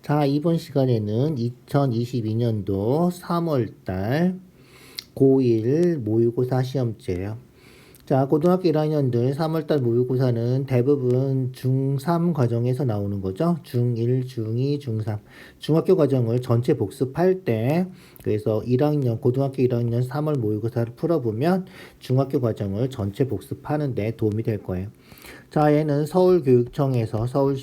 자, 이번 시간에는 2022년도 3월달 고1 모의고사 시험지예요. 자, 고등학교 1학년들 3월달 모의고사는 대부분 중3 과정에서 나오는 거죠. 중1, 중2, 중3. 중학교 과정을 전체 복습할 때, 그래서 1학년, 고등학교 1학년 3월 모의고사를 풀어보면 중학교 과정을 전체 복습하는데 도움이 될 거예요. 자, 얘는 서울시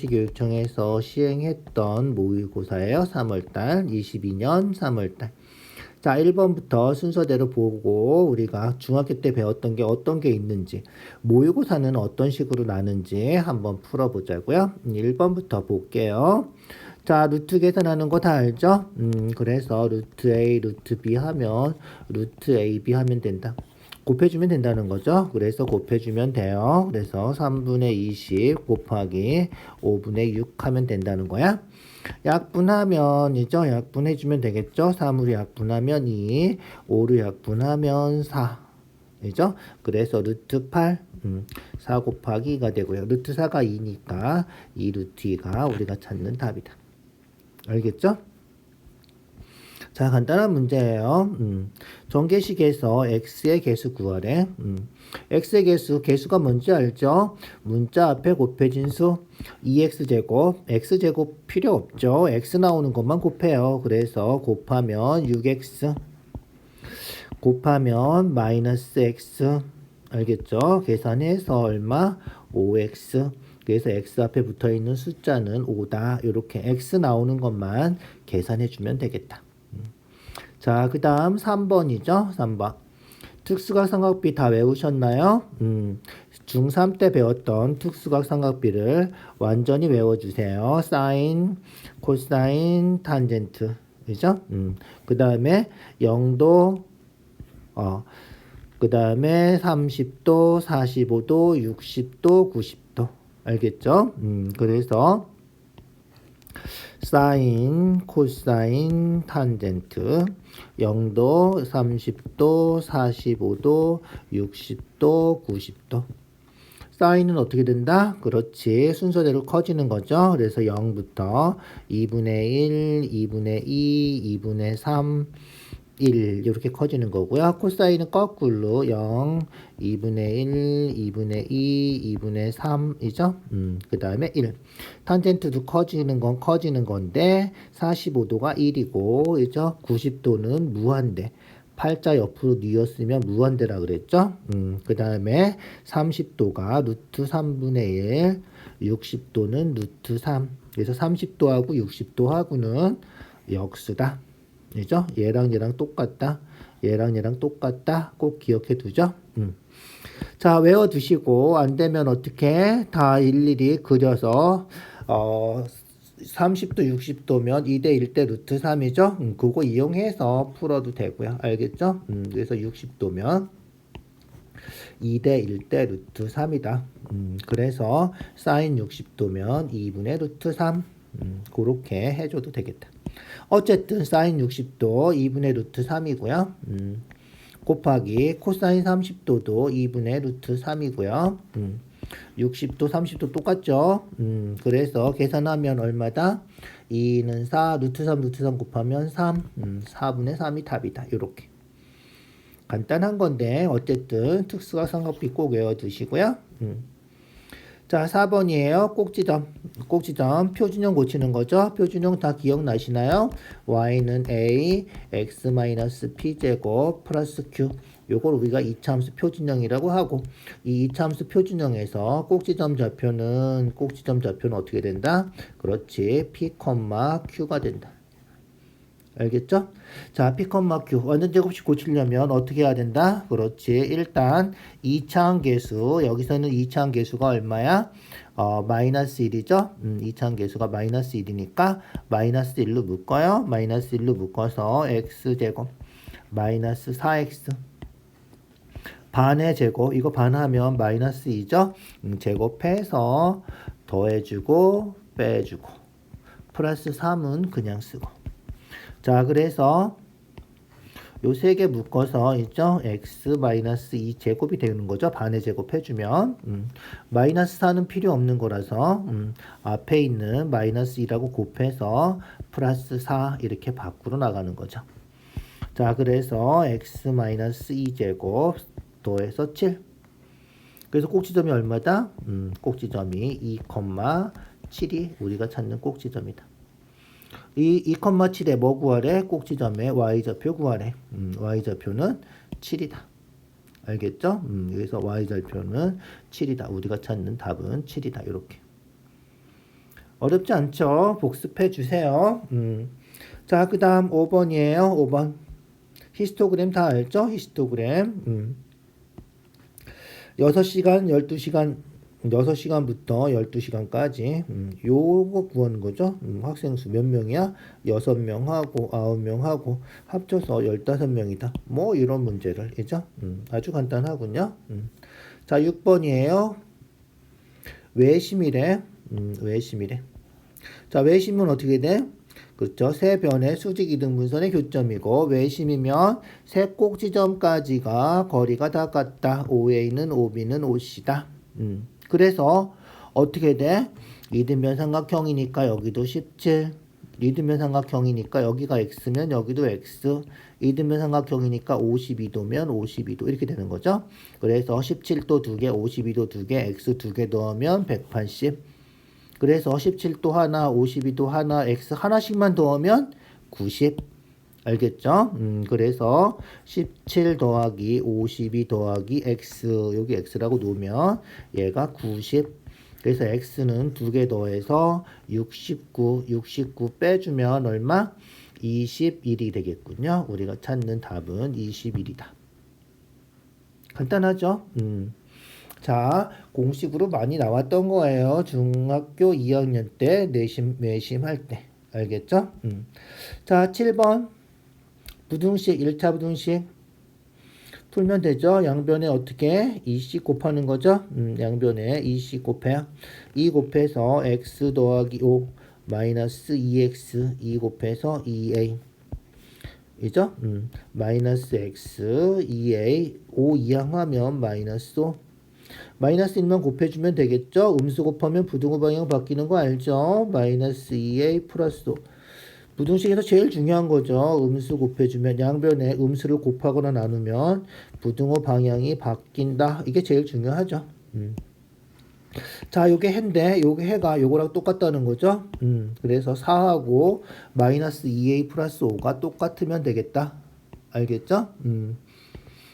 교육청에서 시행했던 모의고사예요. 3월달, 22년 3월달. 자, 1번부터 순서대로 보고 우리가 중학교 때 배웠던 게 어떤 게 있는지, 모의고사는 어떤 식으로 나는지 한번 풀어보자고요. 1번부터 볼게요. 자, 루트 계산하는 거 다 알죠? 그래서 루트 A, 루트 B 하면 루트 AB 하면 된다. 곱해주면 된다는 거죠. 그래서 곱해주면 돼요. 그래서 3분의 20 곱하기 5분의 6 하면 된다는 거야. 약분하면이죠. 약분해주면 되겠죠. 3으로 약분하면 2, 5로 약분하면 4. 이죠? 그래서 루트 8, 4 곱하기 2가 되고요. 루트 4가 2니까 2 루트 2가 우리가 찾는 답이다. 알겠죠? 자, 간단한 문제예요. 전개식에서 x의 개수 구하래. x의 개수가 뭔지 알죠? 문자 앞에 곱해진 수 2x제곱, x제곱 필요 없죠. x 나오는 것만 곱해요. 그래서 곱하면 6x, 곱하면 마이너스 x, 알겠죠? 계산해서 얼마? 5x. 그래서 x 앞에 붙어있는 숫자는 5다. 이렇게 x 나오는 것만 계산해주면 되겠다. 자, 그 다음 3번이죠. 3번. 특수각 삼각비 다 외우셨나요? 중3 때 배웠던 특수각 삼각비를 완전히 외워주세요. 사인, 코사인, 탄젠트. 그죠? 그 다음에 0도, 그 다음에 30도, 45도, 60도, 90도. 알겠죠? 그래서 사인, 코사인, 탄젠트 0도, 30도, 45도, 60도, 90도. 사인은 어떻게 된다? 그렇지. 순서대로 커지는 거죠. 그래서 0부터 2분의 1, 2분의 2, 2분의 3, 1 이렇게 커지는 거고요. 코사인은 거꾸로 0, 2분의 1, 2분의 2, 2분의 3이죠. 그 다음에 1. 탄젠트도 커지는 건데 45도가 1이고 이죠. 90도는 무한대. 팔자 옆으로 뉘었으면 무한대라 그랬죠. 그 다음에 30도가 루트 3분의 1, 60도는 루트 3. 그래서 30도하고 60도하고는 역수다. 그죠? 얘랑 똑같다. 얘랑 똑같다. 꼭 기억해 두죠. 자, 외워 두시고 안 되면 어떻게 다 일일이 그려서 30도 60도면 2대 1대 루트 3이죠. 그거 이용해서 풀어도 되고요. 알겠죠? 그래서 60도면 2대 1대 루트 3이다. 그래서 사인 60도면 2분의 루트 3. 그렇게 해줘도 되겠다. 어쨌든 사인 60도 2분의 루트 3이고요. 곱하기 코사인 30도도 2분의 루트 3이고요. 60도 30도 똑같죠. 그래서 계산하면 얼마다? 2는 4, 루트 3 곱하면 3, 4분의 3이 답이다. 이렇게 간단한 건데 어쨌든 특수각 삼각비 꼭 외워두시고요. 자, 4번이에요. 꼭지점 표준형 고치는 거죠. 표준형 다 기억나시나요? y는 a, x-p제곱 플러스 q. 요걸 우리가 이차함수 표준형이라고 하고, 이 이차함수 표준형에서 꼭지점 좌표는 어떻게 된다? 그렇지. p, q가 된다. 알겠죠? 자, p, q 완전 제곱식 고치려면 어떻게 해야 된다? 그렇지. 일단 2차항 계수, 여기서는 2차항 계수가 얼마야? 마이너스 1이죠? 2차항 계수가 마이너스 1이니까 마이너스 1로 묶어요. 마이너스 1로 묶어서 x제곱 마이너스 4x 반의 제곱, 이거 반하면 마이너스 2죠? 제곱해서 더해주고 빼주고 플러스 3은 그냥 쓰고. 자, 그래서 요 세 개 묶어서 있죠? x 마이너스 2 제곱이 되는 거죠. 반의 제곱 해주면 마이너스 4는 필요 없는 거라서 앞에 있는 마이너스 2라고 곱해서 플러스 4 이렇게 밖으로 나가는 거죠. 자, 그래서 x 마이너스 2 제곱 더해서 7. 그래서 꼭지점이 얼마다? 꼭지점이 2,7이 우리가 찾는 꼭지점이다. 이 2,7에 뭐 구하래? 꼭지점에 y좌표 구하래. y좌표는 7이다. 알겠죠? 여기서 y좌표는 7이다. 우리가 찾는 답은 7이다. 이렇게. 어렵지 않죠? 복습해 주세요. 자, 그 다음 5번이에요. 5번. 히스토그램 다 알죠? 히스토그램. 6시간, 12시간, 6시간부터 12시간까지 요거 구하는 거죠. 학생 수 몇 명이야? 6명하고 9명하고 합쳐서 15명이다. 뭐 이런 문제를 이죠. 아주 간단하군요. 자, 6번이에요. 외심이래. 외심이래. 자, 외심은 어떻게 돼? 그렇죠. 세 변의 수직 이등분선의 교점이고 외심이면 세 꼭지점까지가 거리가 다 같다. OA는 OB는 OC다. 그래서 어떻게 돼? 이등변 삼각형이니까 여기도 17. 이등변 삼각형이니까 여기가 x면 여기도 x. 이등변 삼각형이니까 52도면 52도 이렇게 되는 거죠. 그래서 17도 2개, 52도 2개, x 2개 넣으면 180. 그래서 17도 하나, 52도 하나, x 하나씩만 더하면 90. 알겠죠? 그래서 17 더하기 52 더하기 x, 여기 x라고 놓으면 얘가 90. 그래서 x는 2개 더해서 69 빼주면 얼마? 21이 되겠군요. 우리가 찾는 답은 21이다. 간단하죠? 자, 공식으로 많이 나왔던 거예요. 중학교 2학년 때 내심 할 때. 알겠죠? 자, 7번. 부등식, 1차 부등식. 풀면 되죠? 양변에 어떻게? 2c 곱하는 거죠? 양변에 2c 곱해요. 2 곱해서 x 더하기 5 마이너스 2x 2 곱해서 2a. 이죠? 마이너스 x 2a 5 이항하면 마이너스 5. 마이너스 1만 곱해주면 되겠죠? 음수 곱하면 부등호 방향 바뀌는 거 알죠? 마이너스 2a 플러스 5. 부등식에서 제일 중요한 거죠. 음수 곱해주면 양변에 음수를 곱하거나 나누면 부등호 방향이 바뀐다. 이게 제일 중요하죠. 자, 요게 해인데 요게 해가 요거랑 똑같다는 거죠. 그래서 4하고 마이너스 2a 플러스 5가 똑같으면 되겠다. 알겠죠?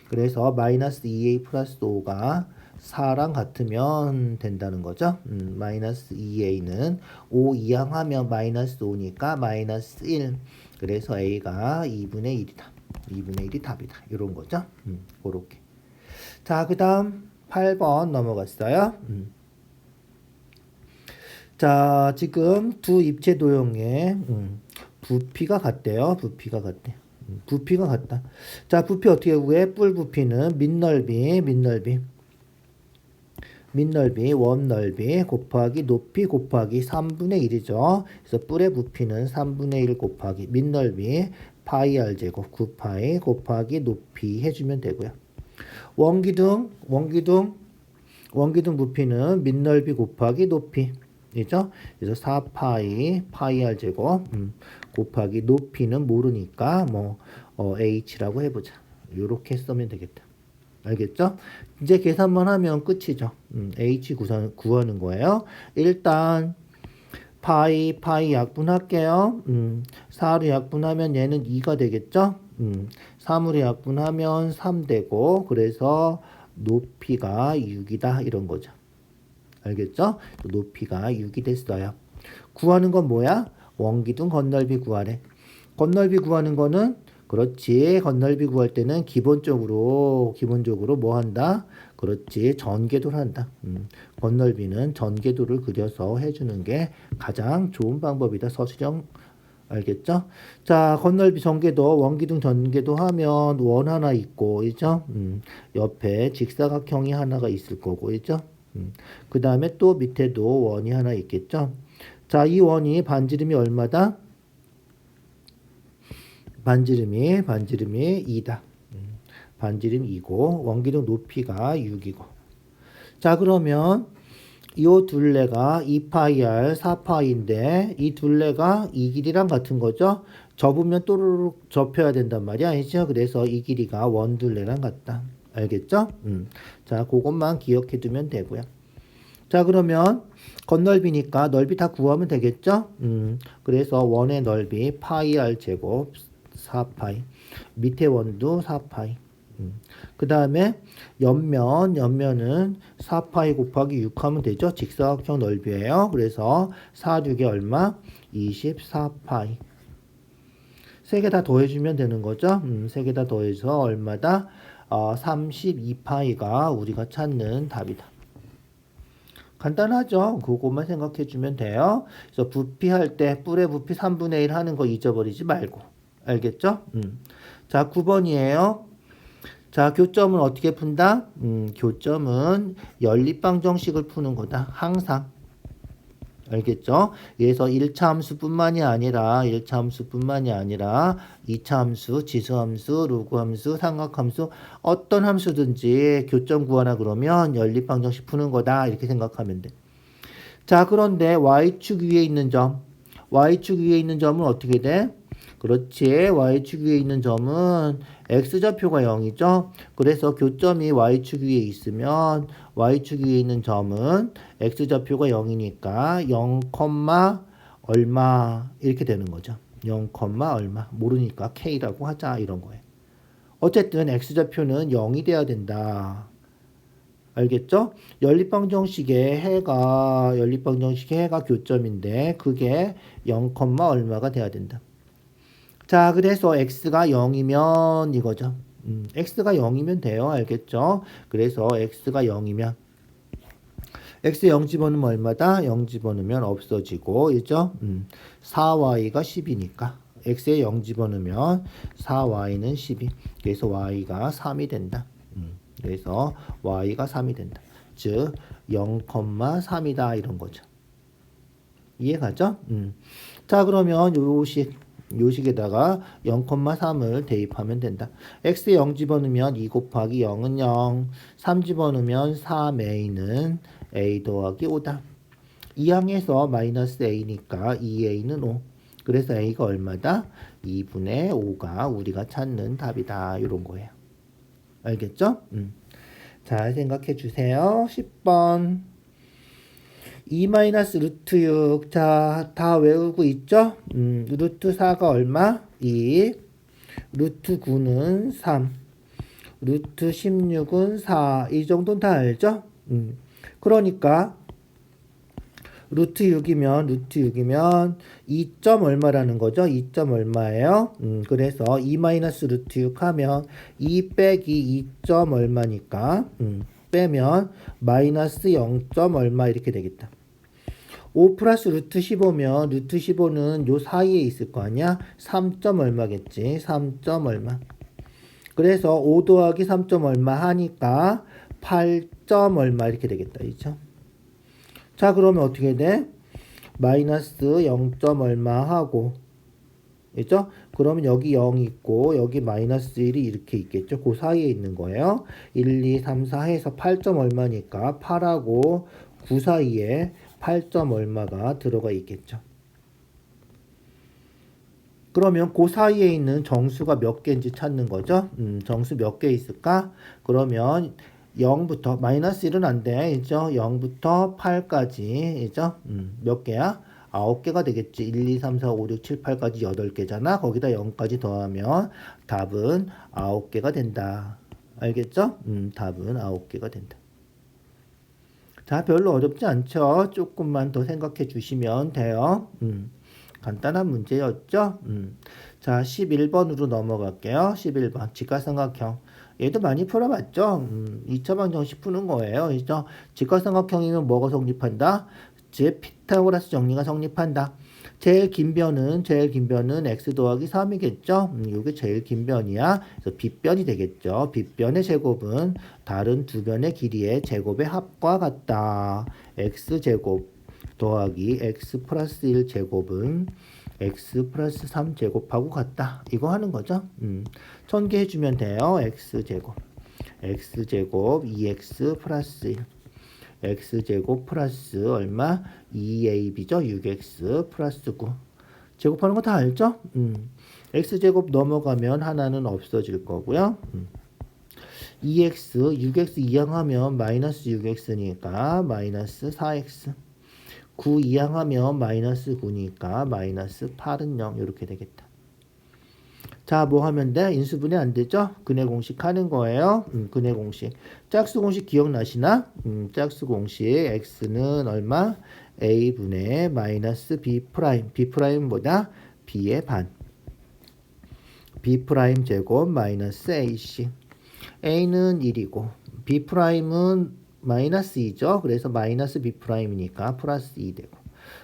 그래서 마이너스 2a 플러스 5가 4랑 같으면 된다는 거죠. 마이너스 2a는 5 이항하면 마이너스 5니까 마이너스 1. 그래서 a가 2분의 1이다. 2분의 1이 답이다. 이런 거죠. 그렇게. 자, 그 다음 8번 넘어갔어요. 자, 지금 두 입체 도형의 부피가 같대요. 부피가 같대. 부피가 같다. 자, 부피 어떻게 구해? 뿔 부피는 밑넓이 원넓이 곱하기 높이 곱하기 3분의 1이죠. 그래서 뿔의 부피는 3분의 1 곱하기 밑넓이 파이 r 제곱 9파이 곱하기 높이 해주면 되고요. 원기둥 부피는 밑넓이 곱하기 높이이죠. 그래서 4파이 파이 r 제곱 곱하기 높이는 모르니까 h라고 해보자. 이렇게 쓰면 되겠다. 알겠죠? 이제 계산만 하면 끝이죠. h 구하는 거예요. 일단 파이 약분할게요. 4로 약분하면 얘는 2가 되겠죠? 3으로 약분하면 3 되고 그래서 높이가 6이다 이런 거죠. 알겠죠? 높이가 6이 됐어요. 구하는 건 뭐야? 원기둥 건넓이 구하래. 건넓이 구하는 거는 그렇지. 건넓이 구할 때는 기본적으로 뭐 한다? 그렇지. 전개도를 한다. 건넓이는 전개도를 그려서 해주는 게 가장 좋은 방법이다. 서술형. 알겠죠? 자, 건넓이 전개도, 원기둥 전개도 하면 원 하나 있고, 있죠? 옆에 직사각형이 하나가 있을 거고, 있죠? 그 다음에 또 밑에도 원이 하나 있겠죠? 자, 이 원이 반지름이 얼마다? 반지름이 2다. 반지름 2고 원기둥 높이가 6이고. 자, 그러면 이 둘레가 2파이r 4파이인데 이 둘레가 이 길이랑 같은 거죠. 접으면 또르륵 접혀야 된단 말이야. 알죠? 그래서 이 길이가 원둘레랑 같다. 알겠죠? 자, 그것만 기억해 두면 되고요. 자, 그러면 건널비니까 넓이 다 구하면 되겠죠? 그래서 원의 넓이 파이 r 제곱 4파이. 밑에 원도 4파이. 그 다음에 옆면은 4파이 곱하기 6 하면 되죠. 직사각형 넓이에요. 그래서 4, 6에 얼마? 24파이. 세 개 다 더해주면 되는 거죠. 세 개 다 더해서 얼마다? 32파이가 우리가 찾는 답이다. 간단하죠. 그것만 생각해 주면 돼요. 그래서 부피할 때 뿔의 부피 3분의 1 하는 거 잊어버리지 말고. 알겠죠? 자, 9번이에요. 자, 교점은 어떻게 푼다? 교점은 연립방정식을 푸는 거다. 항상. 알겠죠? 그래서 1차 함수뿐만이 아니라 2차 함수, 지수함수, 로그함수, 삼각함수 어떤 함수든지 교점 구하라 그러면 연립방정식 푸는 거다. 이렇게 생각하면 돼. 자, 그런데 y축 위에 있는 점, y축 위에 있는 점은 어떻게 돼? 그렇지. y축 위에 있는 점은 x좌표가 0이죠. 그래서 교점이 y축 위에 있으면 y축 위에 있는 점은 x좌표가 0이니까 0, 얼마 이렇게 되는 거죠. 0, 얼마 모르니까 k라고 하자 이런 거예요. 어쨌든 x좌표는 0이 돼야 된다. 알겠죠? 연립방정식의 해가 교점인데 그게 0, 얼마가 돼야 된다. 자, 그래서 x가 0이면 이거죠. x가 0이면 돼요. 알겠죠? 그래서 x가 0이면 x 0 집어넣으면 얼마다? 0 집어넣으면 없어지고 있죠? 4y가 10이니까 x에 0 집어넣으면 4y는 12. 그래서 y가 3이 된다. 그래서 y가 3이 된다. 즉 0,3이다 이런 거죠. 이해가죠? 자, 그러면 요식에다가 0,3을 대입하면 된다. x에 0 집어넣으면 2 곱하기 0은 0, 3 집어넣으면 3a는 a 더하기 5다. 2항에서 마이너스 a니까 2a는 5. 그래서 a가 얼마다? 2분의 5가 우리가 찾는 답이다. 이런 거예요. 알겠죠? 잘 생각해 주세요. 10번. 2-루트 6. 자, 다 외우고 있죠? 루트 4가 얼마? 2. 루트 9는 3. 루트 16은 4. 이 정도는 다 알죠? 그러니까 루트 6이면 2점 얼마라는 거죠? 2점 얼마예요? 그래서 2-루트 6 하면 2 빼기 2점 얼마니까 빼면 마이너스 0. 얼마 이렇게 되겠다. 5 플러스 루트 15면 루트 15는 요 사이에 있을 거 아니야? 3점 얼마겠지? 3점 얼마. 그래서 5 더하기 3점 얼마 하니까 8점 얼마 이렇게 되겠다. 그렇죠? 자, 그러면 어떻게 돼? 마이너스 0. 얼마 하고 그죠? 그러면 여기 0 있고 여기 마이너스 1이 이렇게 있겠죠? 그 사이에 있는 거예요. 1, 2, 3, 4 해서 8점 얼마니까 8하고 9 사이에 8점 얼마가 들어가 있겠죠. 그러면 그 사이에 있는 정수가 몇 개인지 찾는 거죠. 정수 몇 개 있을까? 그러면 0부터 마이너스 1은 안 돼. 있죠? 0부터 8까지 있죠? 몇 개야? 9개가 되겠지. 1, 2, 3, 4, 5, 6, 7, 8까지 8개잖아. 거기다 0까지 더하면 답은 9개가 된다. 알겠죠? 답은 9개가 된다. 자, 별로 어렵지 않죠? 조금만 더 생각해 주시면 돼요. 간단한 문제였죠? 자, 11번으로 넘어갈게요. 11번. 직각삼각형. 얘도 많이 풀어봤죠? 2차 방정식 푸는 거예요. 그죠? 직각삼각형이면 뭐가 성립한다? 즉, 피타고라스 정리가 성립한다. 제일 긴 변은 x 더하기 3이겠죠? 이게 제일 긴 변이야. 그래서 빗변이 되겠죠. 빗변의 제곱은 다른 두 변의 길이의 제곱의 합과 같다. x제곱 더하기 x 플러스 1 제곱은 x 플러스 3제곱하고 같다. 이거 하는 거죠. 1000개 해주면 돼요. x제곱. x제곱 2x 플러스 1. x제곱 플러스 얼마? 2ab죠. 6x 플러스 9. 제곱하는 거 다 알죠? x제곱 넘어가면 하나는 없어질 거고요. 2x, 6x 이항하면 마이너스 6x니까 마이너스 4x. 9 이항하면 마이너스 9니까 마이너스 8은 0 이렇게 되겠다. 자, 뭐 하면 돼? 인수분해 안 되죠? 근해 공식 하는 거예요. 근해 공식. 짝수 공식 기억나시나? 짝수 공식 x는 얼마? a분의 마이너스 b 프라임. b 프라임 뭐다? b의 반. b 프라임 제곱 마이너스 ac. a는 1이고 b 프라임은 마이너스 2죠. 그래서 마이너스 b 프라임이니까 플러스 2 되고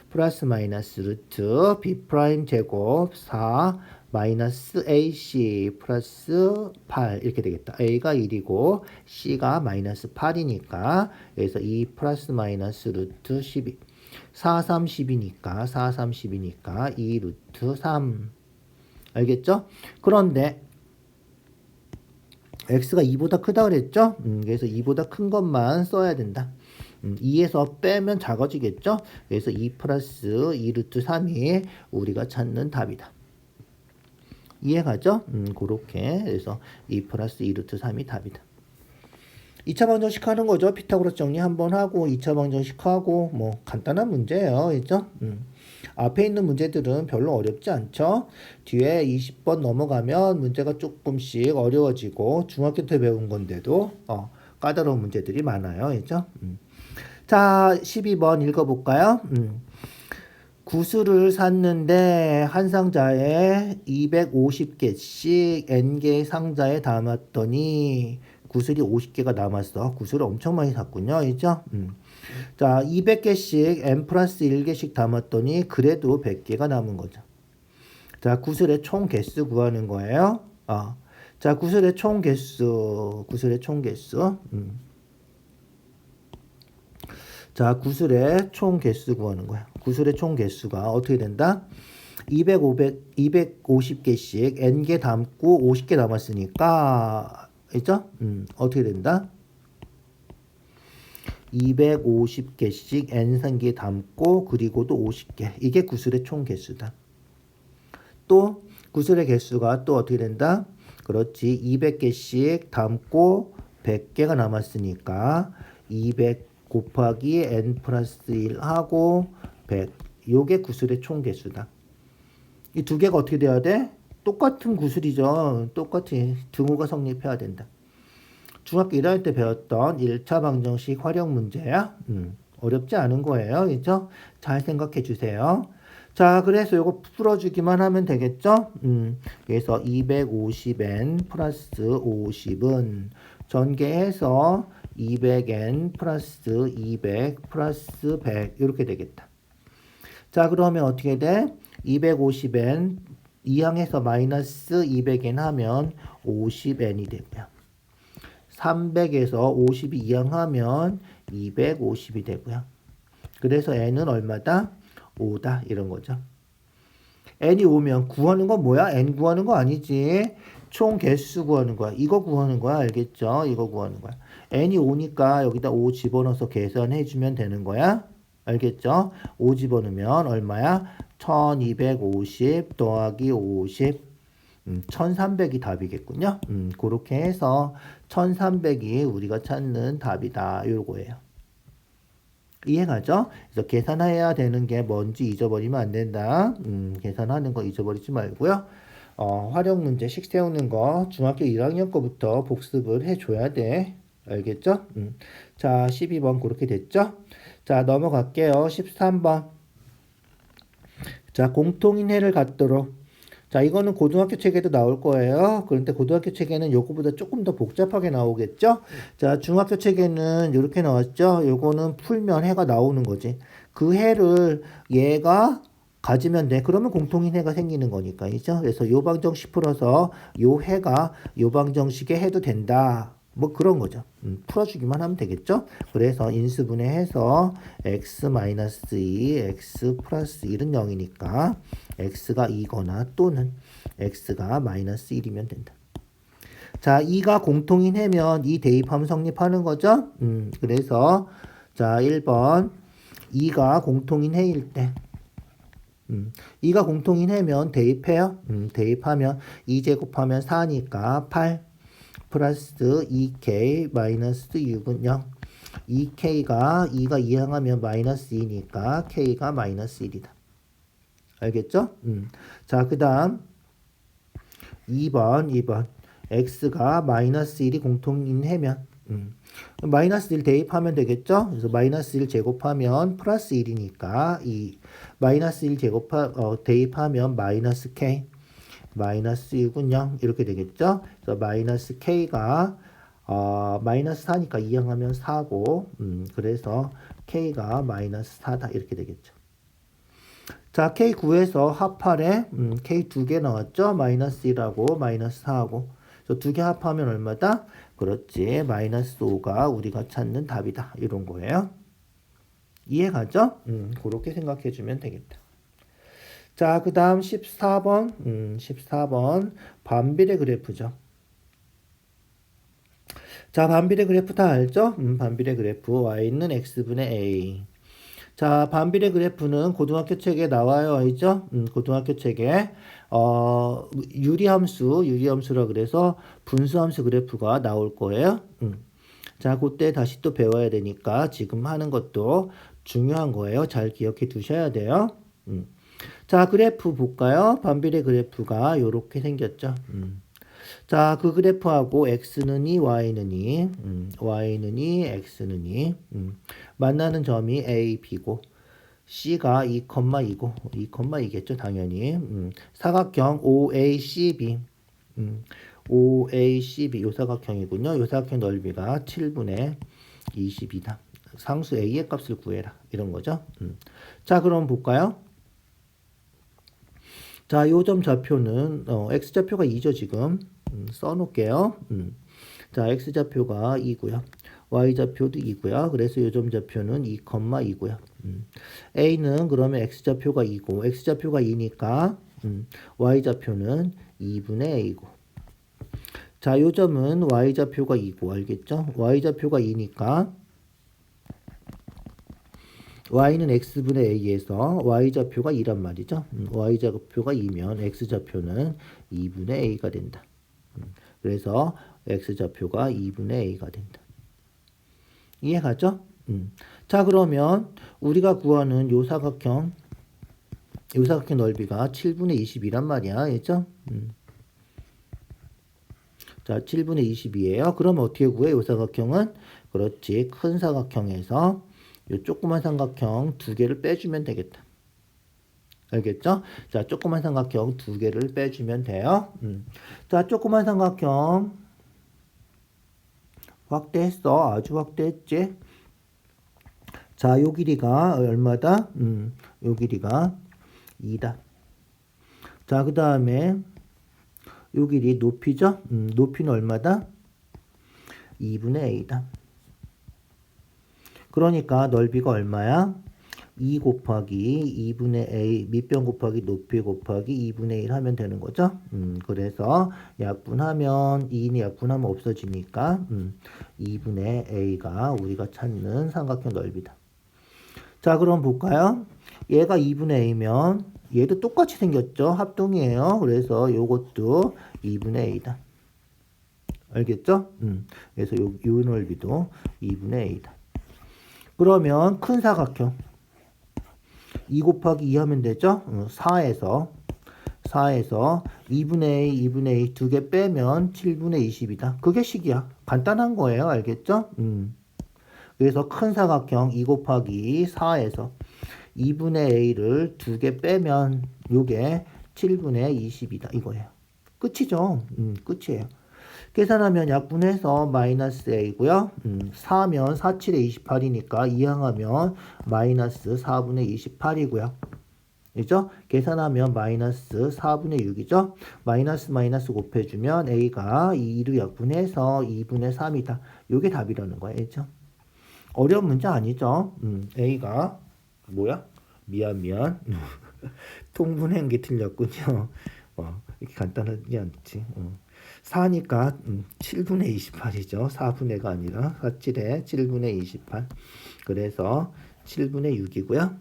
플러스 마이너스 루트 b 프라임 제곱 4 마이너스 ac 플러스 8 이렇게 되겠다. a가 1이고 c가 마이너스 8이니까 여기서 2 플러스 마이너스 루트 12 4, 3, 10이니까 4, 3, 10이니까 2 루트 3 알겠죠? 그런데 x가 2보다 크다 그랬죠? 그래서 2보다 큰 것만 써야 된다. 2에서 빼면 작아지겠죠? 그래서 2 플러스 2 루트 3이 우리가 찾는 답이다. 이해가죠? 그렇게 그래서 2 플러스 2 루트 3이 답이다. 2차 방정식 하는 거죠. 피타고라스 정리 한번 하고 2차 방정식 하고 뭐 간단한 문제예요. 그죠? 앞에 있는 문제들은 별로 어렵지 않죠. 뒤에 20번 넘어가면 문제가 조금씩 어려워지고 중학교 때 배운 건데도 까다로운 문제들이 많아요. 그죠? 자, 12번 읽어볼까요? 구슬을 샀는데 한 상자에 250개씩 n개 상자에 담았더니 구슬이 50개가 남았어. 구슬을 엄청 많이 샀군요. 그죠? 자, 200개씩 n 플러스 1개씩 담았더니 그래도 100개가 남은 거죠. 자, 구슬의 총 개수 구하는 거예요. 자, 구슬의 총 개수. 자, 구슬의 총 개수 구하는 거야. 구슬의 총 개수가 어떻게 된다? 250개씩 n개 담고 50개 남았으니까 있죠? 어떻게 된다? 250개씩 n상계 담고 그리고 또 50개. 이게 구슬의 총 개수다. 또 구슬의 개수가 또 어떻게 된다? 그렇지. 200개씩 담고 100개가 남았으니까 200 곱하기 n 플러스 1 하고 100. 요게 구슬의 총 개수다. 이 두 개가 어떻게 돼야 돼? 똑같은 구슬이죠. 똑같이 등호가 성립해야 된다. 중학교 1학년 때 배웠던 1차 방정식 활용 문제야. 어렵지 않은 거예요. 그죠? 잘 생각해 주세요. 자, 그래서 이거 풀어주기만 하면 되겠죠? 그래서 250n 플러스 50은 전개해서 200n 플러스 200 플러스 100 이렇게 되겠다. 자, 그러면 어떻게 돼? 250n 이항해서 마이너스 200n 하면 50n이 되고요. 300에서 50이 이항하면 250이 되고요. 그래서 n은 얼마다? 5다 이런 거죠. n이 5면 구하는 건 뭐야? n 구하는 거 아니지. 총 개수 구하는 거야. 이거 구하는 거야. 알겠죠? 이거 구하는 거야. n이 5니까 여기다 5 집어넣어서 계산해 주면 되는 거야. 알겠죠? 5 집어넣으면 얼마야? 1250 더하기 50 1300이 답이겠군요. 그렇게 해서 1300이 우리가 찾는 답이다. 요거예요. 이해가죠? 그래서 계산해야 되는 게 뭔지 잊어버리면 안 된다. 계산하는 거 잊어버리지 말고요. 활용 문제식 세우는 거 중학교 1학년 거부터 복습을 해줘야 돼. 알겠죠? 자, 12번 그렇게 됐죠? 자, 넘어갈게요. 13번. 자, 공통인해를 갖도록. 자, 이거는 고등학교 책에도 나올 거예요. 그런데 고등학교 책에는 요거보다 조금 더 복잡하게 나오겠죠? 자, 중학교 책에는 이렇게 나왔죠? 요거는 풀면 해가 나오는 거지. 그 해를 얘가 가지면 돼. 그러면 공통인해가 생기는 거니까. 그죠? 그래서 요 방정식 풀어서 요 해가 요 방정식에 해도 된다. 뭐 그런 거죠. 풀어주기만 하면 되겠죠. 그래서 인수분해해서 x-2, x 플러스 1은 0이니까 x가 2거나 또는 x가 마이너스 1이면 된다. 자, 2가 공통인 해면 이 대입하면 성립하는 거죠. 그래서 자 1번 2가 공통인 해일 때 2가 공통인 해면 대입해요. 대입하면 2제곱하면 4니까 8 플러스 2k 마이너스 6은 0. 2k가 2가 이항하면 마이너스 2니까 k가 마이너스 1이다. 알겠죠? 자, 그 다음 2번 x가 마이너스 1이 공통인 해면 마이너스 1 대입하면 되겠죠? 그래서 마이너스 1 제곱하면 플러스 1이니까 이 마이너스 1 대입하면 마이너스 k 마이너스 6은 0 이렇게 되겠죠? 그래서 마이너스 k가 마이너스 4니까 이항하면 4고 그래서 k가 마이너스 4다 이렇게 되겠죠. 자, k 구해서 합할에 k 두 개 나왔죠? 마이너스 1하고 마이너스 4하고 두 개 합하면 얼마다? 그렇지, 마이너스 5가 우리가 찾는 답이다 이런 거예요. 이해가죠? 그렇게 생각해 주면 되겠다. 자, 그 다음 14번 반비례 그래프죠. 자, 반비례 그래프 다 알죠? 반비례 그래프 y는 x분의 a. 자, 반비례 그래프는 고등학교 책에 나와요. 알죠? 고등학교 책에 유리함수라 그래서 분수함수 그래프가 나올 거예요. 자, 그때 다시 또 배워야 되니까 지금 하는 것도 중요한 거예요. 잘 기억해 두셔야 돼요. 자, 그래프 볼까요? 반비례 그래프가 이렇게 생겼죠. 자, 그 그래프하고 x는 2, y는 2, y는 2, x는 2, 만나는 점이 a, b고 c가 2,2고 2,2겠죠 당연히. 사각형 OACB, OACB 요 사각형이군요. 요 사각형 넓이가 7분의 20이다. 상수 a의 값을 구해라 이런 거죠. 자, 그럼 볼까요? 자, 요점 좌표는 x좌표가 2죠 지금. 써놓을게요. 자, x좌표가 2고요. y좌표도 2고요. 그래서 요점 좌표는 2,2고요. a는 그러면 x좌표가 2고 x좌표가 2니까 y좌표는 2분의 a고. 자, 요점은 y좌표가 2고 알겠죠? y좌표가 2니까 y는 x분의 a에서 y좌표가 2란 말이죠. y좌표가 2면 x좌표는 2분의 a가 된다. 그래서 x좌표가 2분의 a가 된다. 이해가죠? 자, 그러면 우리가 구하는 요 사각형 넓이가 7분의 20이란 말이야. 알죠? 자, 7분의 20이에요. 그러면 어떻게 구해? 요 사각형은? 그렇지. 큰 사각형에서 요 조그만 삼각형 두 개를 빼주면 되겠다. 알겠죠? 자, 조그만 삼각형 두 개를 빼주면 돼요. 자, 조그만 삼각형 확대했어. 아주 확대했지? 자, 요 길이가 얼마다? 요 길이가 2다. 자, 그 다음에 요 길이 높이죠? 높이는 얼마다? 2분의 a다. 그러니까 넓이가 얼마야? 2 곱하기 2분의 a 밑변 곱하기 높이 곱하기 2분의 1 하면 되는 거죠. 그래서 약분하면 2는 약분하면 없어지니까 2분의 a가 우리가 찾는 삼각형 넓이다. 자, 그럼 볼까요? 얘가 2분의 a면 얘도 똑같이 생겼죠. 합동이에요. 그래서 요것도 2분의 a다. 알겠죠? 그래서 요 넓이도 2분의 a다. 그러면 큰 사각형 2 곱하기 2 하면 되죠? 4에서 2분의 a, 2분의 a 두 개 빼면 7분의 20이다. 그게 식이야. 간단한 거예요. 알겠죠? 그래서 큰 사각형 2 곱하기 4에서 2분의 a를 두 개 빼면 요게 7분의 20이다. 이거예요. 끝이죠? 끝이에요. 계산하면 약분해서 마이너스 a고요. 4면 4, 7에 28이니까 이항하면 마이너스 4분의 28이고요. 그죠? 계산하면 마이너스 4분의 6이죠? 마이너스 마이너스 곱해주면 A가 2로 약분해서 2분의 3이다. 요게 답이라는 거예요. 그죠? 어려운 문제 아니죠? A가 뭐야? 미안. 통분한 게 틀렸군요. 이렇게 간단하지 않지. 4니까 7분의 28이죠. 4분의가 아니라 4칠에 7분의 28. 그래서 7분의 6이고요.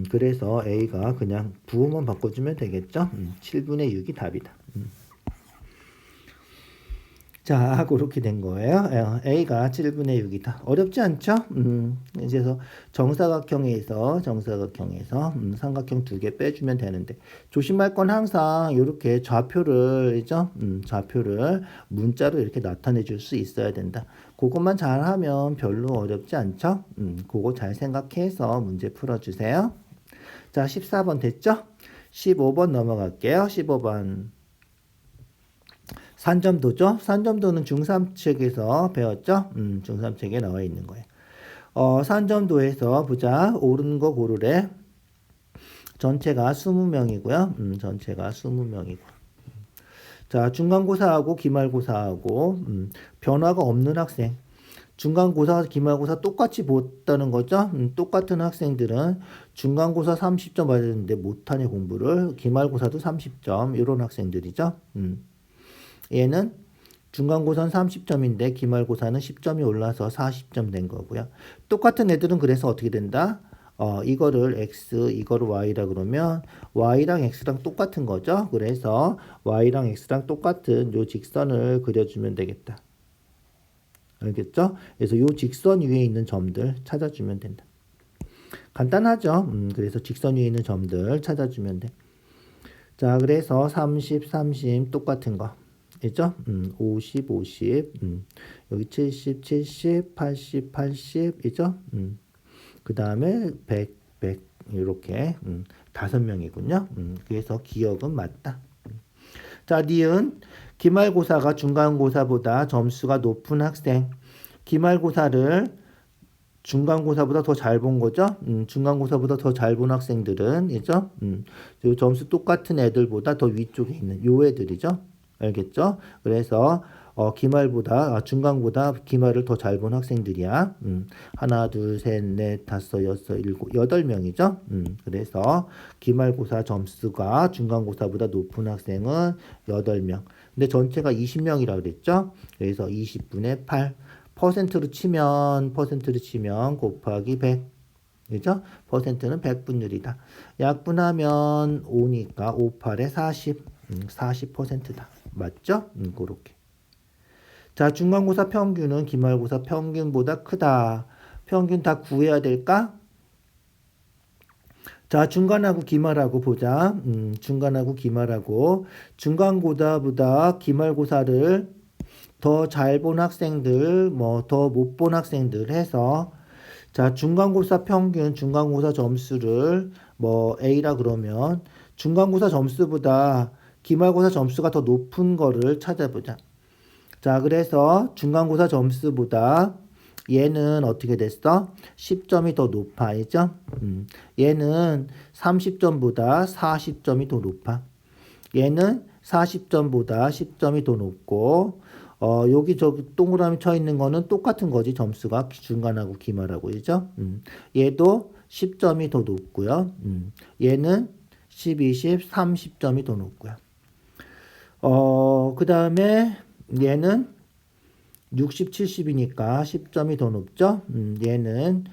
그래서 A가 그냥 부호만 바꿔주면 되겠죠. 7분의 6이 답이다. 자, 그렇게 된 거예요. A가 7분의 6이다. 어렵지 않죠? 그래서 정사각형에서 삼각형 두 개 빼주면 되는데 조심할 건 항상 이렇게 좌표를 그죠? 좌표를 문자로 이렇게 나타내 줄 수 있어야 된다. 그것만 잘하면 별로 어렵지 않죠? 그거 잘 생각해서 문제 풀어주세요. 자, 14번 됐죠? 15번 넘어갈게요. 15번. 산점도죠. 산점도는 중3책에서 배웠죠. 중3책에 나와 있는 거예요. 산점도에서 보자. 오른 거 고르래. 전체가 20명이고요. 전체가 20명이고. 자, 중간고사하고 기말고사하고 변화가 없는 학생. 중간고사, 기말고사 똑같이 봤다는 거죠. 똑같은 학생들은 중간고사 30점 받았는데 못하네 공부를. 기말고사도 30점. 이런 학생들이죠. 얘는 중간고사는 30점인데 기말고사는 10점이 올라서 40점 된 거고요. 똑같은 애들은 그래서 어떻게 된다? 이거를 x, 이거를 y라 그러면 y랑 x랑 똑같은 거죠. 그래서 y랑 x랑 똑같은 요 직선을 그려주면 되겠다. 알겠죠? 그래서 요 직선 위에 있는 점들 찾아주면 된다. 간단하죠? 그래서 직선 위에 있는 점들 찾아주면 돼. 자, 그래서 30, 30 똑같은 거. 있죠? 50, 50, 여기 70, 70, 80, 80, 있죠? 그 다음에 100, 100, 이렇게, 5명이군요. 그래서 기억은 맞다. 자, 니은, 기말고사가 중간고사보다 점수가 높은 학생. 기말고사를 중간고사보다 더 잘 본 거죠? 중간고사보다 더 잘 본 학생들은, 있죠? 점수 똑같은 애들보다 더 위쪽에 있는 요 애들이죠? 알겠죠? 그래서 기말보다 중간보다 기말을 더 잘 본 학생들이야. 하나, 둘, 셋, 넷, 다섯, 여섯, 일곱, 8명이죠. 그래서 기말고사 점수가 중간고사보다 높은 학생은 8명. 근데 전체가 20명이라 그랬죠? 그래서 20분의 8. 퍼센트로 치면 곱하기 100. 그죠? 퍼센트는 100분율이다. 약분하면 5니까 5, 8에 40. 40%다. 맞죠? 그렇게. 자, 중간고사 평균은 기말고사 평균보다 크다. 평균 다 구해야 될까? 자, 중간하고 기말하고 보자. 중간하고 기말하고 중간고사보다 기말고사를 더 잘 본 학생들, 뭐 더 못 본 학생들 해서 자, 중간고사 평균, 중간고사 점수를 뭐 A라 그러면 중간고사 점수보다 기말고사 점수가 더 높은 거를 찾아보자. 자, 그래서 중간고사 점수보다 얘는 어떻게 됐어? 10점이 더 높아, 알죠? 얘는 30점보다 40점이 더 높아. 얘는 40점보다 10점이 더 높고, 여기 저기 동그라미 쳐 있는 거는 똑같은 거지, 점수가 중간하고 기말하고, 그죠? 얘도 10점이 더 높고요. 얘는 10, 20, 30점이 더 높고요. 그 다음에 얘는 60, 70이니까 10점이 더 높죠? 얘는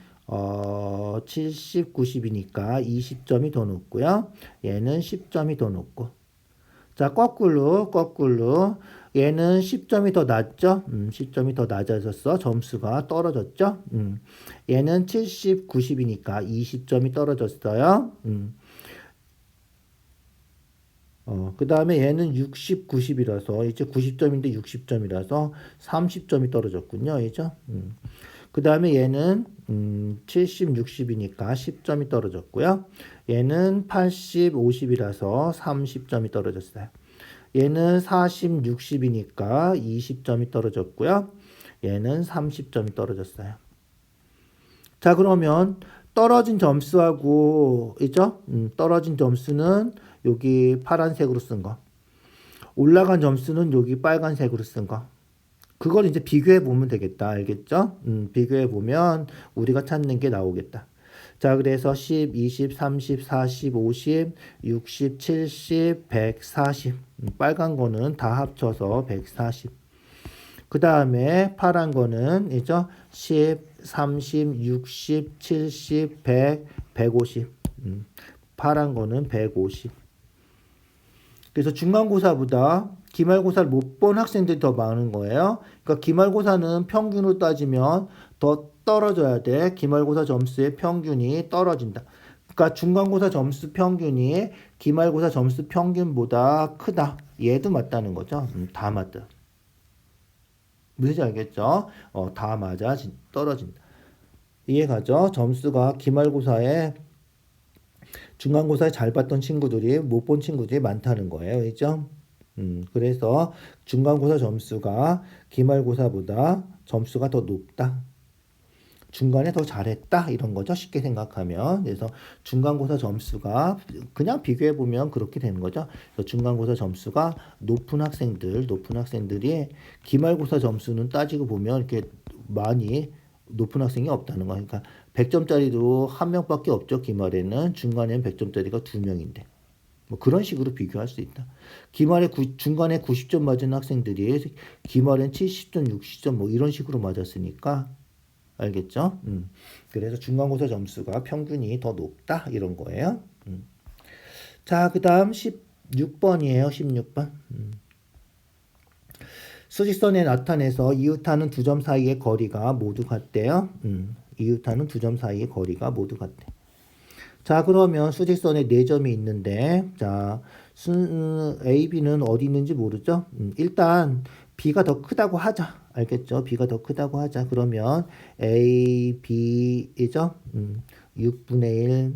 70, 90이니까 20점이 더 높고요. 얘는 10점이 더 높고. 자, 거꾸로 얘는 10점이 더 낮죠? 10점이 더 낮아졌어. 점수가 떨어졌죠? 얘는 70, 90이니까 20점이 떨어졌어요. 그 다음에 얘는 60, 90이라서 이제 90점인데 60점이라서 30점이 떨어졌군요. 그죠? 그 다음에 얘는 70, 60이니까 10점이 떨어졌고요. 얘는 80, 50이라서 30점이 떨어졌어요. 얘는 40, 60이니까 20점이 떨어졌고요. 얘는 30점이 떨어졌어요. 자, 그러면 떨어진 점수하고 있죠? 떨어진 점수는 여기 파란색으로 쓴 거. 올라간 점수는 여기 빨간색으로 쓴 거. 그걸 이제 비교해 보면 되겠다. 알겠죠? 비교해 보면 우리가 찾는 게 나오겠다. 자, 그래서 10, 20, 30, 40, 50, 60, 70, 140. 빨간 거는 다 합쳐서 140. 그 다음에 파란 거는 이죠? 10, 30, 60, 70, 100, 150. 파란 거는 150. 그래서 중간고사보다 기말고사를 못 본 학생들이 더 많은 거예요. 그러니까 기말고사는 평균으로 따지면 더 떨어져야 돼. 기말고사 점수의 평균이 떨어진다. 그러니까 중간고사 점수 평균이 기말고사 점수 평균보다 크다. 얘도 맞다는 거죠. 다 맞다. 무슨지 알겠죠? 다 맞아 떨어진다. 이해가죠? 점수가 기말고사에 중간고사에 잘 봤던 친구들이 못 본 친구들이 많다는 거예요. 그죠? 그래서 중간고사 점수가 기말고사보다 점수가 더 높다. 중간에 더 잘했다. 이런 거죠. 쉽게 생각하면. 그래서 중간고사 점수가 그냥 비교해 보면 그렇게 되는 거죠. 그래서 중간고사 점수가 높은 학생들이 기말고사 점수는 따지고 보면 이렇게 많이 높은 학생이 없다는 거. 그러니까 100점짜리도 한 명밖에 없죠. 기말에는 중간에는 100점짜리가 두 명인데. 뭐 그런 식으로 비교할 수 있다. 기말에 중간에 90점 맞은 학생들이 기말엔 70점, 60점 뭐 이런 식으로 맞았으니까 알겠죠? 그래서 중간고사 점수가 평균이 더 높다 이런 거예요. 자, 그다음 16번이에요. 16번. 수직선에 나타내서 이웃하는 두 점 사이의 거리가 모두 같대요. 이웃하는 두 점 사이의 거리가 모두 같대. 자, 그러면 수직선에 4점이 있는데, 자, A, B는 어디 있는지 모르죠? 일단 B가 더 크다고 하자. 알겠죠? B가 더 크다고 하자. 그러면 A, B이죠? 6분의 1,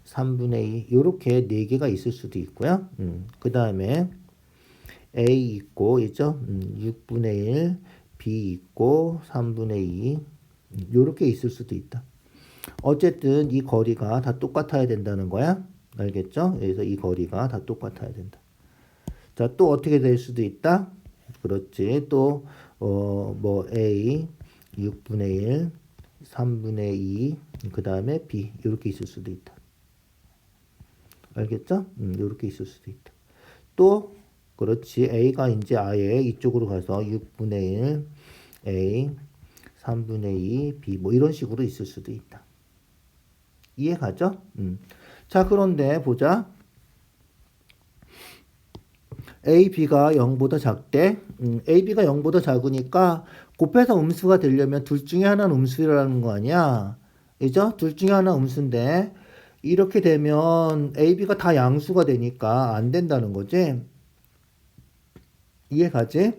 3분의 2 이렇게 4개가 있을 수도 있고요. 그 다음에 A 있고 있죠? 6분의 1, B 있고 3분의 2 이렇게 있을 수도 있다. 어쨌든 이 거리가 다 똑같아야 된다는 거야. 알겠죠? 그래서 이 거리가 다 똑같아야 된다. 자, 또 어떻게 될 수도 있다? 그렇지. 또 뭐 A 6분의 1, 3분의 2, 그 다음에 B 이렇게 있을 수도 있다. 알겠죠? 이렇게 있을 수도 있다. 또 그렇지. A가 이제 아예 이쪽으로 가서 6분의 1, A, 3분의 2, B 뭐 이런 식으로 있을 수도 있다. 이해가죠? 자, 그런데 보자. A, B가 0보다 작대. A, B가 0보다 작으니까 곱해서 음수가 되려면 둘 중에 하나는 음수라는 거 아니야? 그죠? 둘 중에 하나 음수인데 이렇게 되면 A, B가 다 양수가 되니까 안 된다는 거지. 이해가지?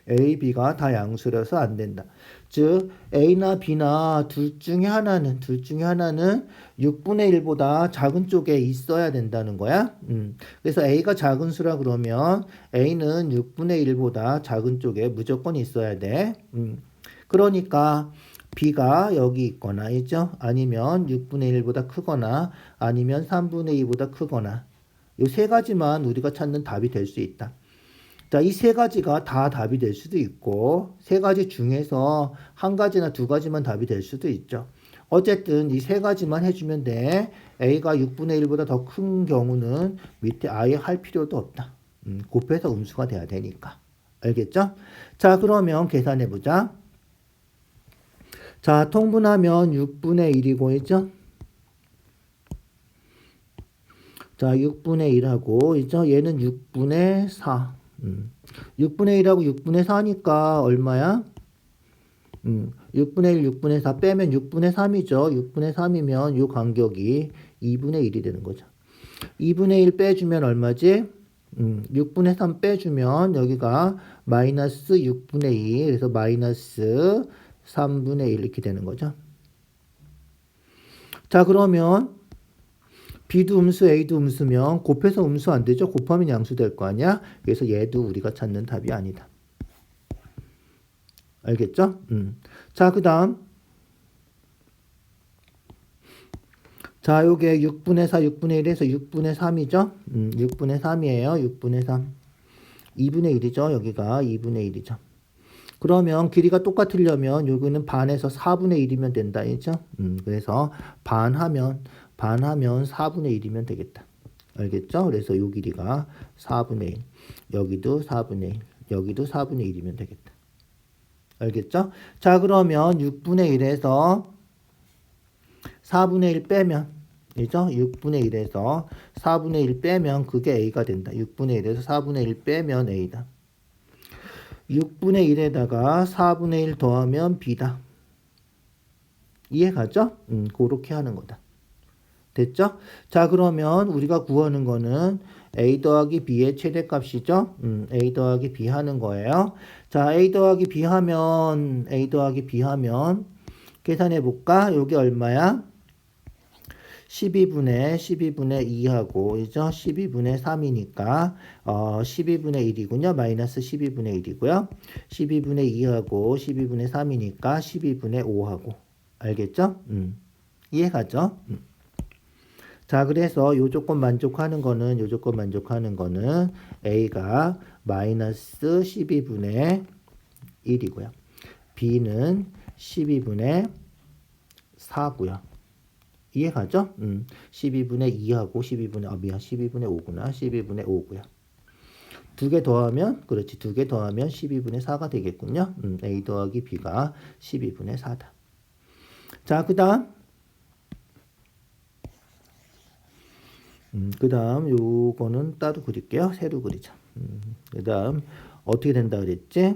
A, B가 다 양수라서 안 된다. 즉 A나 B나 둘 중에 하나는 6분의 1보다 작은 쪽에 있어야 된다는 거야. 그래서 A가 작은 수라 그러면 A는 6분의 1보다 작은 쪽에 무조건 있어야 돼. 그러니까 B가 여기 있거나 있죠? 아니면 6분의 1보다 크거나 아니면 3분의 2보다 크거나 이 세 가지만 우리가 찾는 답이 될 수 있다. 자, 이 세 가지가 다 답이 될 수도 있고, 세 가지 중에서 한 가지나 두 가지만 답이 될 수도 있죠. 어쨌든 이 세 가지만 해주면 돼. A가 6분의 1보다 더 큰 경우는 밑에 아예 할 필요도 없다. 곱해서 음수가 돼야 되니까. 알겠죠? 자, 그러면 계산해보자. 자, 통분하면 6분의 1이고, 있죠? 자, 6분의 1하고, 있죠? 얘는 6분의 4. 6분의 1하고 6분의 4니까 얼마야? 6분의 1, 6분의 4 빼면 6분의 3이죠. 6분의 3이면 이 간격이 2분의 1이 되는 거죠. 2분의 1 빼주면 얼마지? 6분의 3 빼주면 여기가 마이너스 6분의 2 그래서 마이너스 3분의 1 이렇게 되는 거죠. 자, 그러면 B도 음수, A도 음수면 곱해서 음수 안 되죠? 곱하면 양수 될 거 아니야? 그래서 얘도 우리가 찾는 답이 아니다. 알겠죠? 자, 그 다음. 자, 요게 6분의 4, 6분의 1에서 6분의 3이죠? 6분의 3이에요. 6분의 3. 2분의 1이죠. 여기가 2분의 1이죠. 그러면 길이가 똑같으려면 여기는 반에서 4분의 1이면 된다. 이죠? 그래서 반하면 4분의 1이면 되겠다. 알겠죠? 그래서 요 길이가 4분의 1. 여기도 4분의 1. 여기도 4분의 1이면 되겠다. 알겠죠? 자, 그러면 6분의 1에서 4분의 1 빼면, 이죠? 6분의 1에서 4분의 1 빼면 그게 A가 된다. 6분의 1에서 4분의 1 빼면 A다. 6분의 1에다가 4분의 1 더하면 B다. 이해가죠? 그렇게 하는 거다. 됐죠? 자, 그러면 우리가 구하는 거는 A 더하기 B의 최대값이죠? A 더하기 B 하는 거예요. 자, A 더하기 B 하면 계산해 볼까? 여기 얼마야? 12분의 2하고, 이죠? 12분의 3이니까, 12분의 1이군요. 마이너스 12분의 1이고요. 12분의 2하고, 12분의 3이니까 12분의 5하고. 알겠죠? 이해가죠? 자, 그래서 요 조건 만족하는 거는, A가 마이너스 12분의 1이고요. B는 12분의 4고요. 이해가죠? 12분의 2하고 12분의 5구나. 12분의 5고요. 두 개 더하면, 그렇지. 두 개 더하면 12분의 4가 되겠군요. A 더하기 B가 12분의 4다. 자, 그 다음. 그 다음, 요거는 따로 그릴게요. 새로 그리자. 그 다음, 어떻게 된다 그랬지?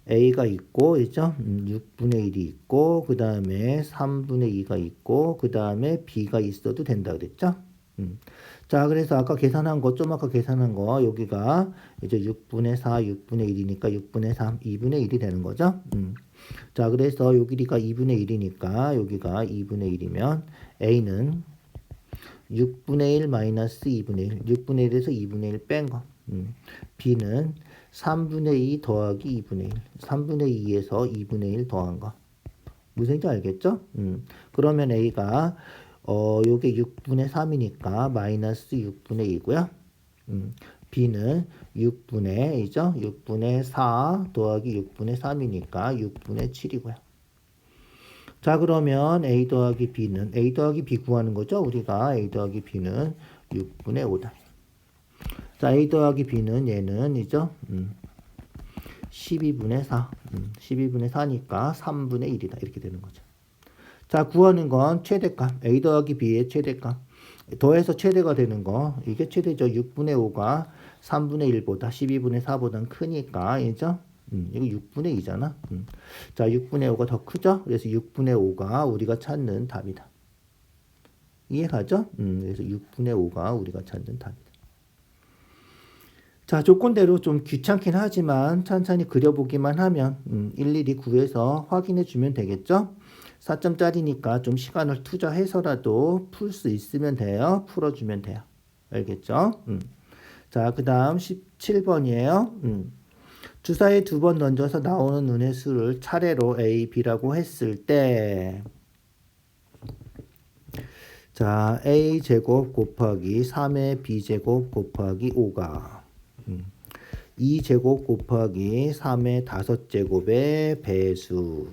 A가 있고, 있죠? 6분의 1이 있고, 그 다음에 3분의 2가 있고, 그 다음에 B가 있어도 된다 그랬죠? 자, 그래서 아까 계산한 거, 여기가 이제 6분의 4, 6분의 1이니까 6분의 3, 2분의 1이 되는 거죠? 자, 그래서 요 길이가 2분의 1이니까 여기가 2분의 1이면 A는 6분의 1 마이너스 2분의 1, 6분의 1에서 2분의 1 뺀 거. B는 3분의 2 더하기 2분의 1, 3분의 2에서 2분의 1 더한 거. 무슨 얘기인지 알겠죠? 그러면 A가 요게 6분의 3이니까 마이너스 6분의 2고요. B는 6분의 4 더하기 6분의 3이니까 6분의 7이고요. 자, 그러면 A 더하기 B 구하는 거죠? 우리가 A 더하기 B는 6분의 5다. 자, A 더하기 B는 얘는, 12분의 4. 12분의 4니까 3분의 1이다. 이렇게 되는 거죠. 자, 구하는 건 최대값. A 더하기 B의 최대값. 더해서 최대가 되는 거. 이게 최대죠. 6분의 5가 3분의 1보다 12분의 4보다는 크니까, 이거 6분의 2잖아. 자, 6분의 5가 더 크죠? 그래서 6분의 5가 우리가 찾는 답이다. 이해가죠? 그래서 6분의 5가 우리가 찾는 답이다. 자, 조건대로 좀 귀찮긴 하지만 천천히 그려보기만 하면 일일이 구해서 확인해 주면 되겠죠? 4점짜리니까 좀 시간을 투자해서라도 풀 수 있으면 돼요. 풀어주면 돼요. 알겠죠? 자, 그 다음 17번이에요. 주사에 2번 던져서 나오는 눈의 수를 차례로 A, B라고 했을 때, 자, A제곱 곱하기 3의 B제곱 곱하기 5가 2제곱 곱하기 3의 5제곱의 배수.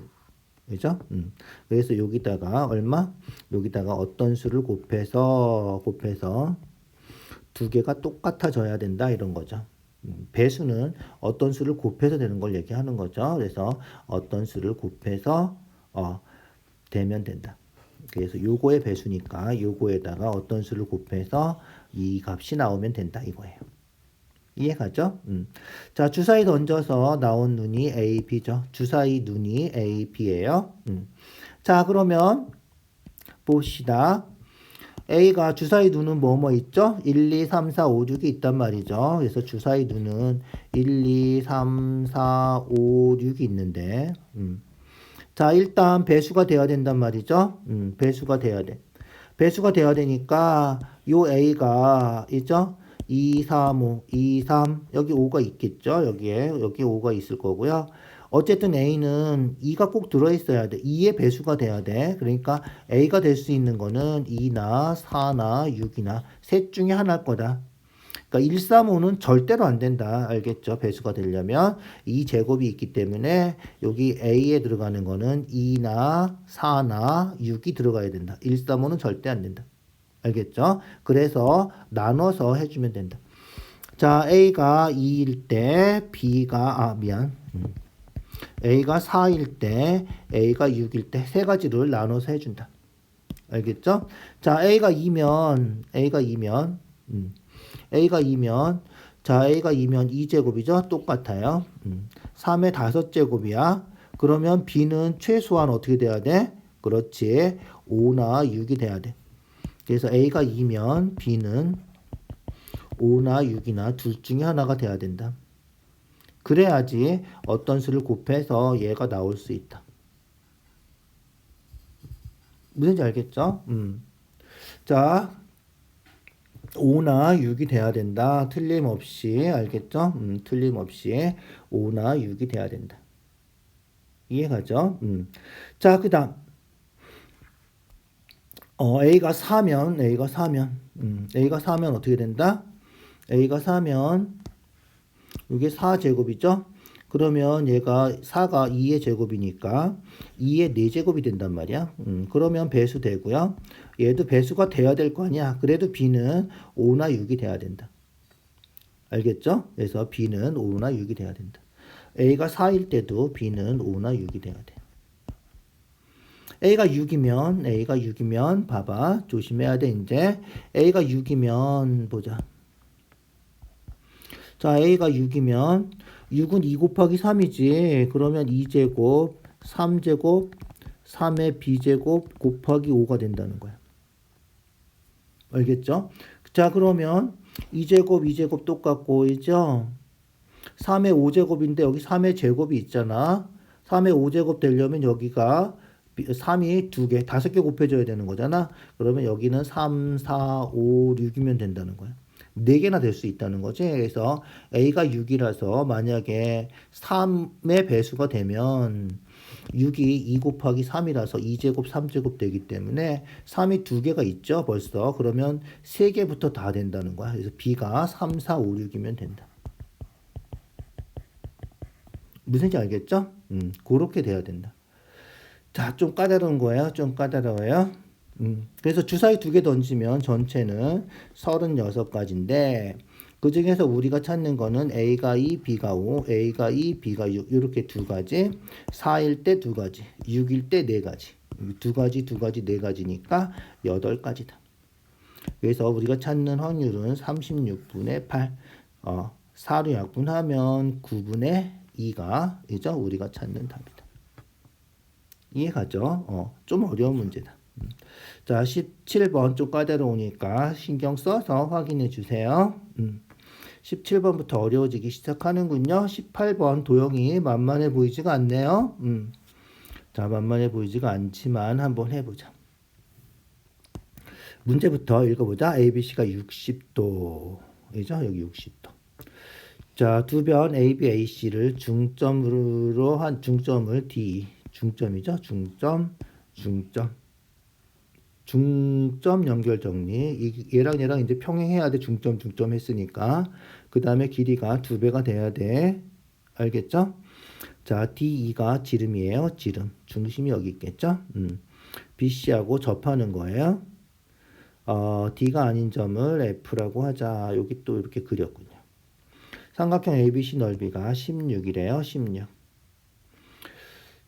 그죠? 그래서 여기다가 얼마? 여기다가 어떤 수를 곱해서 두 개가 똑같아져야 된다 이런 거죠. 배수는 어떤 수를 곱해서 되는 걸 얘기하는 거죠. 그래서 어떤 수를 곱해서 되면 된다. 그래서 요거의 배수니까 요거에다가 어떤 수를 곱해서 이 값이 나오면 된다 이거예요. 이해가죠? 자, 주사위 던져서 나온 눈이 A, B죠. 주사위 눈이 A, B예요. 자, 그러면 봅시다. A가 주사위 눈은 뭐뭐 있죠? 1, 2, 3, 4, 5, 6이 있단 말이죠. 그래서 주사위 눈은 1, 2, 3, 4, 5, 6이 있는데 자, 일단 배수가 돼야 된단 말이죠. 배수가 돼야 돼. 배수가 돼야 되니까 요 A가 있죠? 2, 3, 5, 2, 3 여기 5가 있겠죠? 여기 5가 있을 거고요. 어쨌든 A는 2가 꼭 들어있어야 돼. 2의 배수가 돼야 돼. 그러니까 A가 될 수 있는 거는 2나 4나 6이나 셋 중에 하나일 거다. 그러니까 1, 3, 5는 절대로 안 된다. 알겠죠? 배수가 되려면 이 제곱이 있기 때문에 여기 A에 들어가는 거는 2나 4나 6이 들어가야 된다. 1, 3, 5는 절대 안 된다. 알겠죠? 그래서 나눠서 해주면 된다. 자, A가 2일 때 A가 4일 때 A가 6일 때 세 가지를 나눠서 해준다. 알겠죠? 자, A가 2면 2제곱이죠? 똑같아요. 3의 5제곱이야. 그러면 B는 최소한 어떻게 돼야 돼? 그렇지. 5나 6이 돼야 돼. 그래서 A가 2면 B는 5나 6이나 둘 중에 하나가 돼야 된다. 그래야지 어떤 수를 곱해서 얘가 나올 수 있다. 무슨지 알겠죠? 자, 5나 6이 돼야 된다. 틀림없이 알겠죠? 틀림없이 5나 6이 돼야 된다. 이해가죠? 자, 그 다음 A가 4면 A가 4면 어떻게 된다? A가 4면 이게 4제곱이죠? 그러면 얘가 4가 2의 제곱이니까 2의 4제곱이 된단 말이야. 그러면 배수 되고요. 얘도 배수가 돼야 될 거 아니야. 그래도 B는 5나 6이 돼야 된다. 알겠죠? 그래서 B는 5나 6이 돼야 된다. A가 4일 때도 B는 5나 6이 돼야 돼. A가 6이면 봐봐. 조심해야 돼 이제. A가 6이면 보자. 자, A가 6이면 6은 2 곱하기 3이지. 그러면 2제곱, 3제곱, 3의 B제곱 곱하기 5가 된다는 거야. 알겠죠? 자, 그러면 2제곱 똑같고, 이죠? 3의 5제곱인데 여기 3의 제곱이 있잖아. 3의 5제곱 되려면 여기가 3이 2개, 5개 곱해줘야 되는 거잖아. 그러면 여기는 3, 4, 5, 6이면 된다는 거야. 4개나 될 수 있다는 거지. 그래서 A가 6이라서 만약에 3의 배수가 되면 6이 2 곱하기 3이라서 2제곱, 3제곱 되기 때문에 3이 2개가 있죠. 벌써. 그러면 3개부터 다 된다는 거야. 그래서 B가 3, 4, 5, 6이면 된다. 무슨지 알겠죠? 그렇게 돼야 된다. 자, 좀 까다로운 거예요. 좀 까다로워요. 그래서 주사위 2개 던지면 전체는 36가지인데 그 중에서 우리가 찾는 거는 A가 2, B가 5, A가 2, B가 6 이렇게 2가지, 4일 때 2가지, 6일 때 4가지, 2가지, 4가지니까 8가지다. 그래서 우리가 찾는 확률은 36분의 8. 4로 약분하면 9분의 2가 이죠? 우리가 찾는 답이다. 이해가죠? 좀 어려운 문제다. 자, 17번 좀 까다로우니까 신경 써서 확인해 주세요. 17번부터 어려워지기 시작하는군요. 18번 도형이 만만해 보이지가 않네요. 자, 만만해 보이지가 않지만 한번 해보자. 문제부터 읽어보자. ABC가 60도. 이죠? 여기 60도. 자, 두 변 AB, AC를 중점으로 한 중점을 D. 중점이죠? 중점 연결 정리. 얘랑 이제 평행해야 돼. 중점 했으니까. 그 다음에 길이가 2배가 돼야 돼. 알겠죠? 자, DE가 지름이에요. 지름. 중심이 여기 있겠죠? BC하고 접하는 거예요. D가 아닌 점을 F라고 하자. 여기 또 이렇게 그렸군요. 삼각형 ABC 넓이가 16이래요. 16.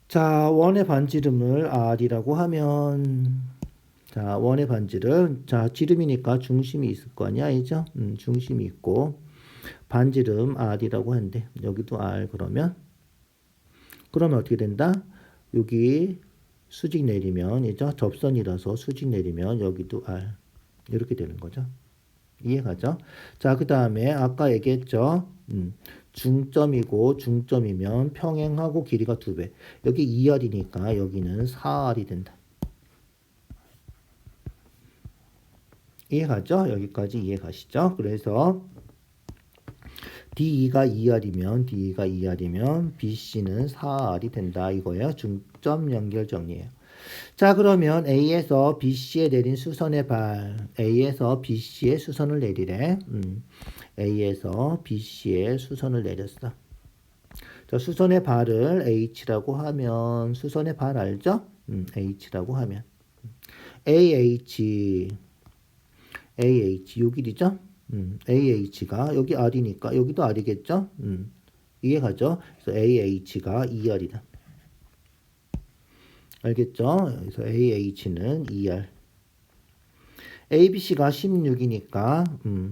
자, 원의 반지름을 R이라고 하면, 자, 원의 반지름. 자, 지름이니까 중심이 있을 거 아니야, 이죠? 중심이 있고, 반지름 R이라고 한대. 여기도 R 그러면 어떻게 된다? 여기 수직 내리면, 이죠? 접선이라서 수직 내리면 여기도 R. 이렇게 되는 거죠. 이해가죠? 자, 그 다음에 아까 얘기했죠? 중점이면 평행하고 길이가 2배. 여기 2R이니까 여기는 4R이 된다. 이해가죠? 여기까지 이해가시죠? 그래서 D2가 2R이면 BC는 4R이 된다 이거예요. 중점 연결 정리예요. 자, 그러면 A에서 BC에 내린 수선의 발, A에서 BC에 수선을 내리래. A에서 BC에 수선을 내렸어. 자, 수선의 발을 H라고 하면, 수선의 발 알죠? H라고 하면 AH 요 길이죠? AH가 여기 R이니까 여기도 R이겠죠? 이해가죠? 그래서 AH가 2R이다. 알겠죠? 그래서 AH는 2R. ABC가 16이니까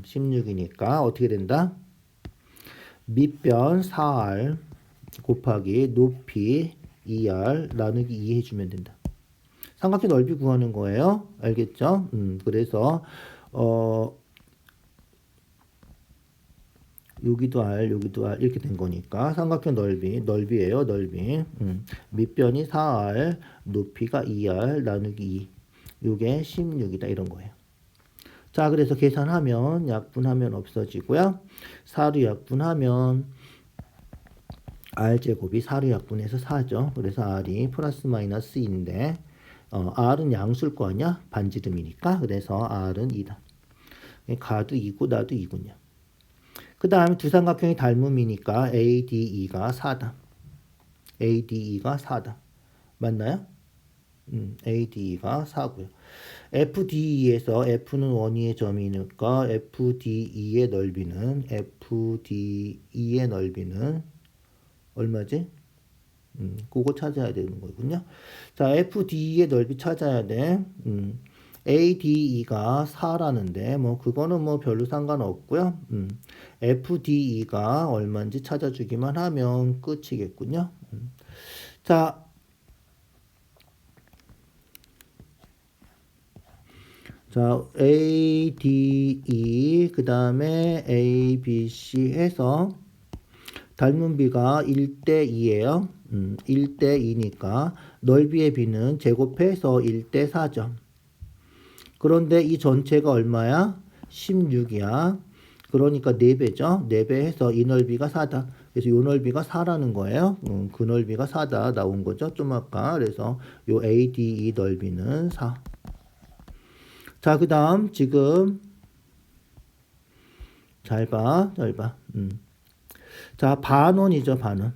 16이니까 어떻게 된다? 밑변 4R 곱하기 높이 2R 나누기 2 해주면 된다. 삼각형 넓이 구하는 거예요. 알겠죠? 그래서 여기도 R, 여기도 R 이렇게 된 거니까 삼각형 넓이에요. 넓이. 밑변이 4R, 높이가 2R 나누기 2. 요게 16이다 이런 거예요. 자, 그래서 계산하면 약분하면 없어지고요. 4로 약분하면 R제곱이 4로 약분해서 4죠. 그래서 R이 플러스 마이너스인데 R은 양수일 거 아니야? 반지름이니까. 그래서 R은 2다. 가도 2고 나도 2군요. 그 다음에 두 삼각형이 닮음이니까 ADE가 4다. ADE가 4다. 맞나요? ADE가 4고요. FDE에서 F는 원위의 점이니까 FDE의 넓이는 얼마지? 그거 찾아야 되는 거군요. 자, FDE의 넓이 찾아야 돼. ADE가 4라는데 뭐 그거는 뭐 별로 상관없고요. FDE가 얼마인지 찾아주기만 하면 끝이겠군요. 자, ADE 그 다음에 ABC 해서 닮은 비가 1대 2예요. 1대 2니까 넓이의 비는 제곱해서 1대 4죠. 그런데 이 전체가 얼마야? 16이야. 그러니까 4배죠. 4배 해서 이 넓이가 4다. 그래서 이 넓이가 4라는 거예요. 그 넓이가 4다 나온 거죠. 좀 아까. 그래서 요 ADE 넓이는 4. 자, 그 다음 지금 잘 봐. 자, 반원이죠. 반원.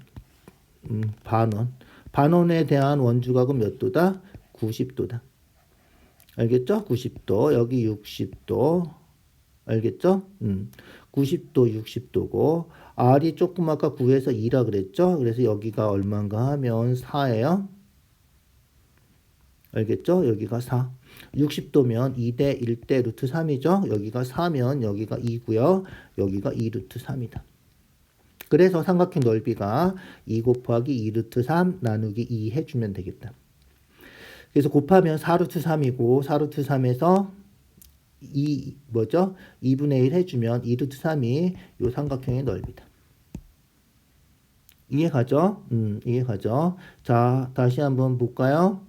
반원에 대한 원주각은 몇 도다? 90도다. 알겠죠? 90도. 여기 60도. 알겠죠? 90도, 60도고 R이 조금 아까 9에서 2라 그랬죠? 그래서 여기가 얼마인가 하면 4예요. 알겠죠? 여기가 4. 60도면 2대 1대 루트 3이죠? 여기가 4면 여기가 2고요. 여기가 2 루트 3이다. 그래서 삼각형 넓이가 2 곱하기 2 루트 3 나누기 2 해주면 되겠다. 그래서 곱하면 4 루트 3이고 4 루트 3에서 2분의 1 해주면 2 루트 3이 요 삼각형의 넓이다. 이해가죠? 이해가죠? 자, 다시 한번 볼까요?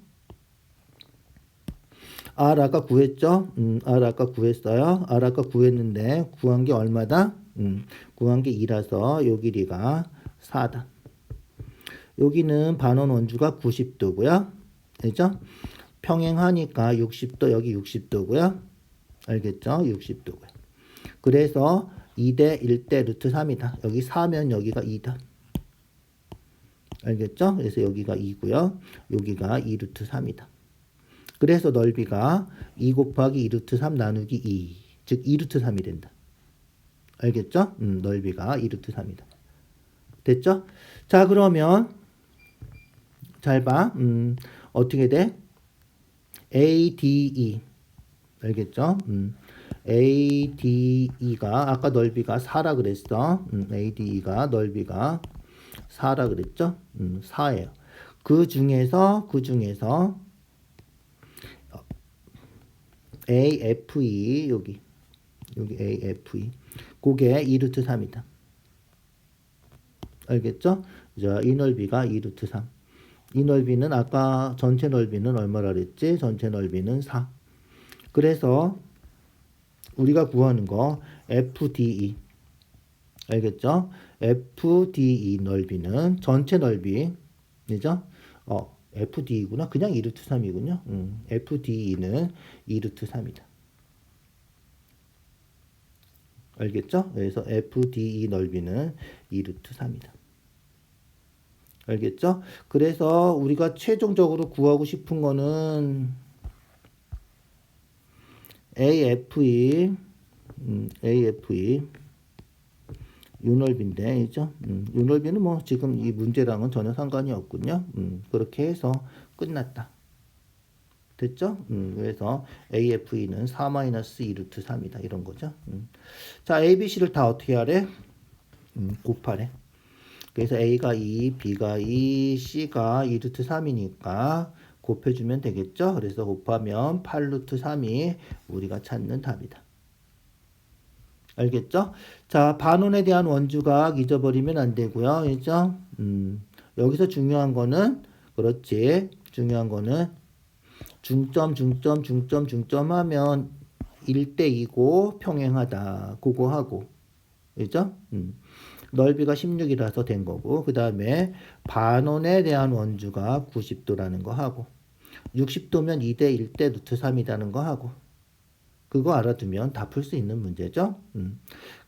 R 아까 구했죠? R 아까 구했어요. R 아까 구했는데 구한 게 얼마다? 구한 게 2라서 요 길이가 4다. 여기는 반원 원주가 90도고요. 그죠? 평행하니까 60도 여기 60도고요. 알겠죠? 60도고요. 그래서 2대 1대 루트 3이다. 여기 4면 여기가 2다. 알겠죠? 그래서 여기가 2고요. 여기가 2 루트 3이다. 그래서 넓이가 2 곱하기 2 루트 3 나누기 2. 즉 2 루트 3이 된다. 알겠죠? 넓이가 2 루트 3이다. 됐죠? 자, 그러면 잘 봐. 어떻게 돼? ADE. 알겠죠? ADE가 아까 넓이가 4라 그랬어. ADE가 넓이가 4라 그랬죠? 4예요. 그 중에서 AFE 여기 AFE 그게 2 루트 3이다. 알겠죠? 자, 이 넓이가 2 루트 3. 이 넓이는 아까 전체 넓이는 얼마라 그랬지? 전체 넓이는 4. 그래서 우리가 구하는 거 FDE. 알겠죠? FDE 넓이는 전체 넓이. 그죠? FDE구나. 그냥 2루트 3이군요. FDE는 2루트 3이다. 알겠죠? 그래서 FDE 넓이는 2루트 3이다. 알겠죠? 그래서 우리가 최종적으로 구하고 싶은 거는 AFE, AFE 요 넓이인데, 그죠? 요 넓이는 뭐 지금 이 문제랑은 전혀 상관이 없군요. 그렇게 해서 끝났다. 됐죠? 그래서 AFE는 4-2루트 3이다. 이런 거죠. 자, ABC를 다 어떻게 하래? 곱하래. 그래서 A가 2, B가 2, C가 2루트 3이니까 곱해주면 되겠죠? 그래서 곱하면 8루트 3이 우리가 찾는 답이다. 알겠죠? 자, 반원에 대한 원주각 잊어버리면 안 되고요. 그죠? 여기서 중요한 거는, 그렇지. 중요한 거는 중점 하면 1대2고 평행하다. 그거 하고. 그죠? 넓이가 16이라서 된 거고, 그 다음에 반원에 대한 원주가 90도라는 거 하고, 60도면 2대 1대 루트 3이라는 거 하고, 그거 알아두면 다 풀 수 있는 문제죠.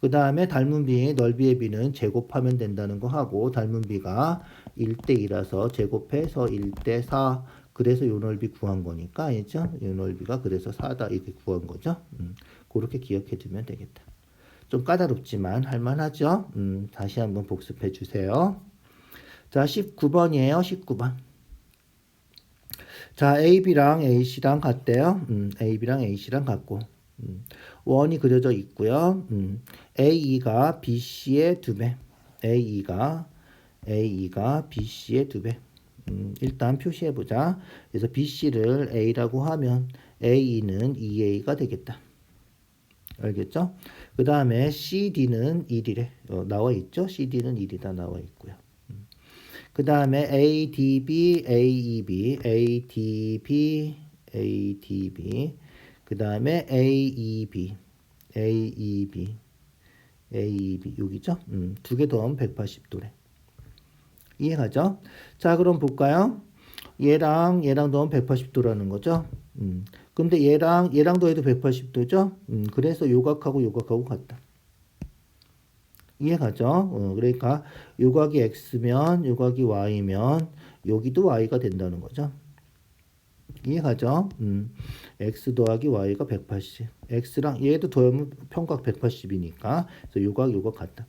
그 다음에 닮은 비, 넓이의 비는 제곱하면 된다는 거 하고, 닮은 비가 1대 2라서 제곱해서 1대 4, 그래서 요 넓이 구한 거니까, 알죠? 요 넓이가 그래서 4다 이렇게 구한 거죠. 그렇게 기억해 두면 되겠다. 좀 까다롭지만 할만하죠. 다시 한번 복습해 주세요. 자, 19번이에요. 19번. 자, AB랑 AC랑 같대요. AB랑 AC랑 같고. 원이 그려져 있고요. AE가 BC의 2배. AE가 BC의 2배. 일단 표시해 보자. 그래서 BC를 A라고 하면 AE는 2A가 되겠다. 알겠죠? 그 다음에 CD는 1이래. 나와 있죠? CD는 1이다 나와 있고요. 그 다음에 ADB, AEB, ADB, ADB, 그 다음에 AEB, AEB, AEB, 여기죠? 두 개 더하면 180도래. 이해가죠? 자, 그럼 볼까요? 얘랑 더하면 180도라는 거죠? 근데 얘랑 더해도 180도죠? 그래서 요각하고 같다. 이해가죠? 그러니까 요각이 x면 요각이 y면 여기도 y가 된다는 거죠. 이해가죠? x 더하기 y가 180. x랑 얘도 더하면 평각 180이니까 그래서 요각 같다.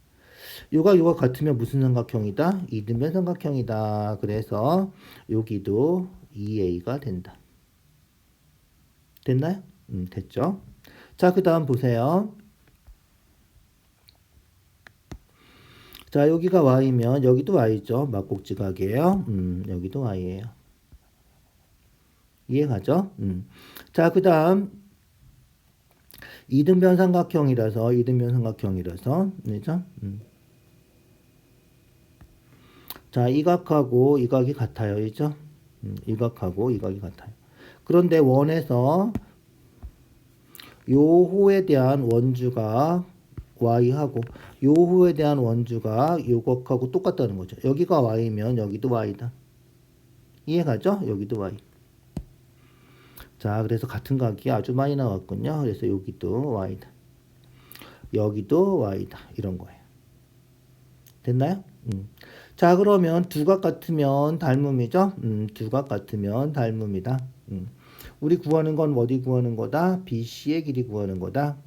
요각 같으면 무슨 삼각형이다? 이등변 삼각형이다. 그래서 여기도 2a가 된다. 됐나요? 됐죠? 자, 그 다음 보세요. 자, 여기가 y면 여기도 y죠. 막곡지각이에요. 여기도 y예요. 이해가죠? 자, 그 다음 이등변 삼각형이라서 그죠? 자, 이 각하고 이 각이 같아요. 그죠? 이 각하고 이 각이 같아요. 그런데 원에서 요 호에 대한 원주가 y하고 요 호에 대한 원주가 요각하고 똑같다는 거죠. 여기가 y면 여기도 y다. 이해가죠? 여기도 y. 자, 그래서 같은 각이 아주 많이 나왔군요. 그래서 여기도 y다. 여기도 y다. 이런 거예요. 됐나요? 자, 그러면 두 각 같으면 닮음이죠? 두 각 같으면 닮음이다. 우리 구하는 건 어디 구하는 거다? BC의 길이 구하는 거다.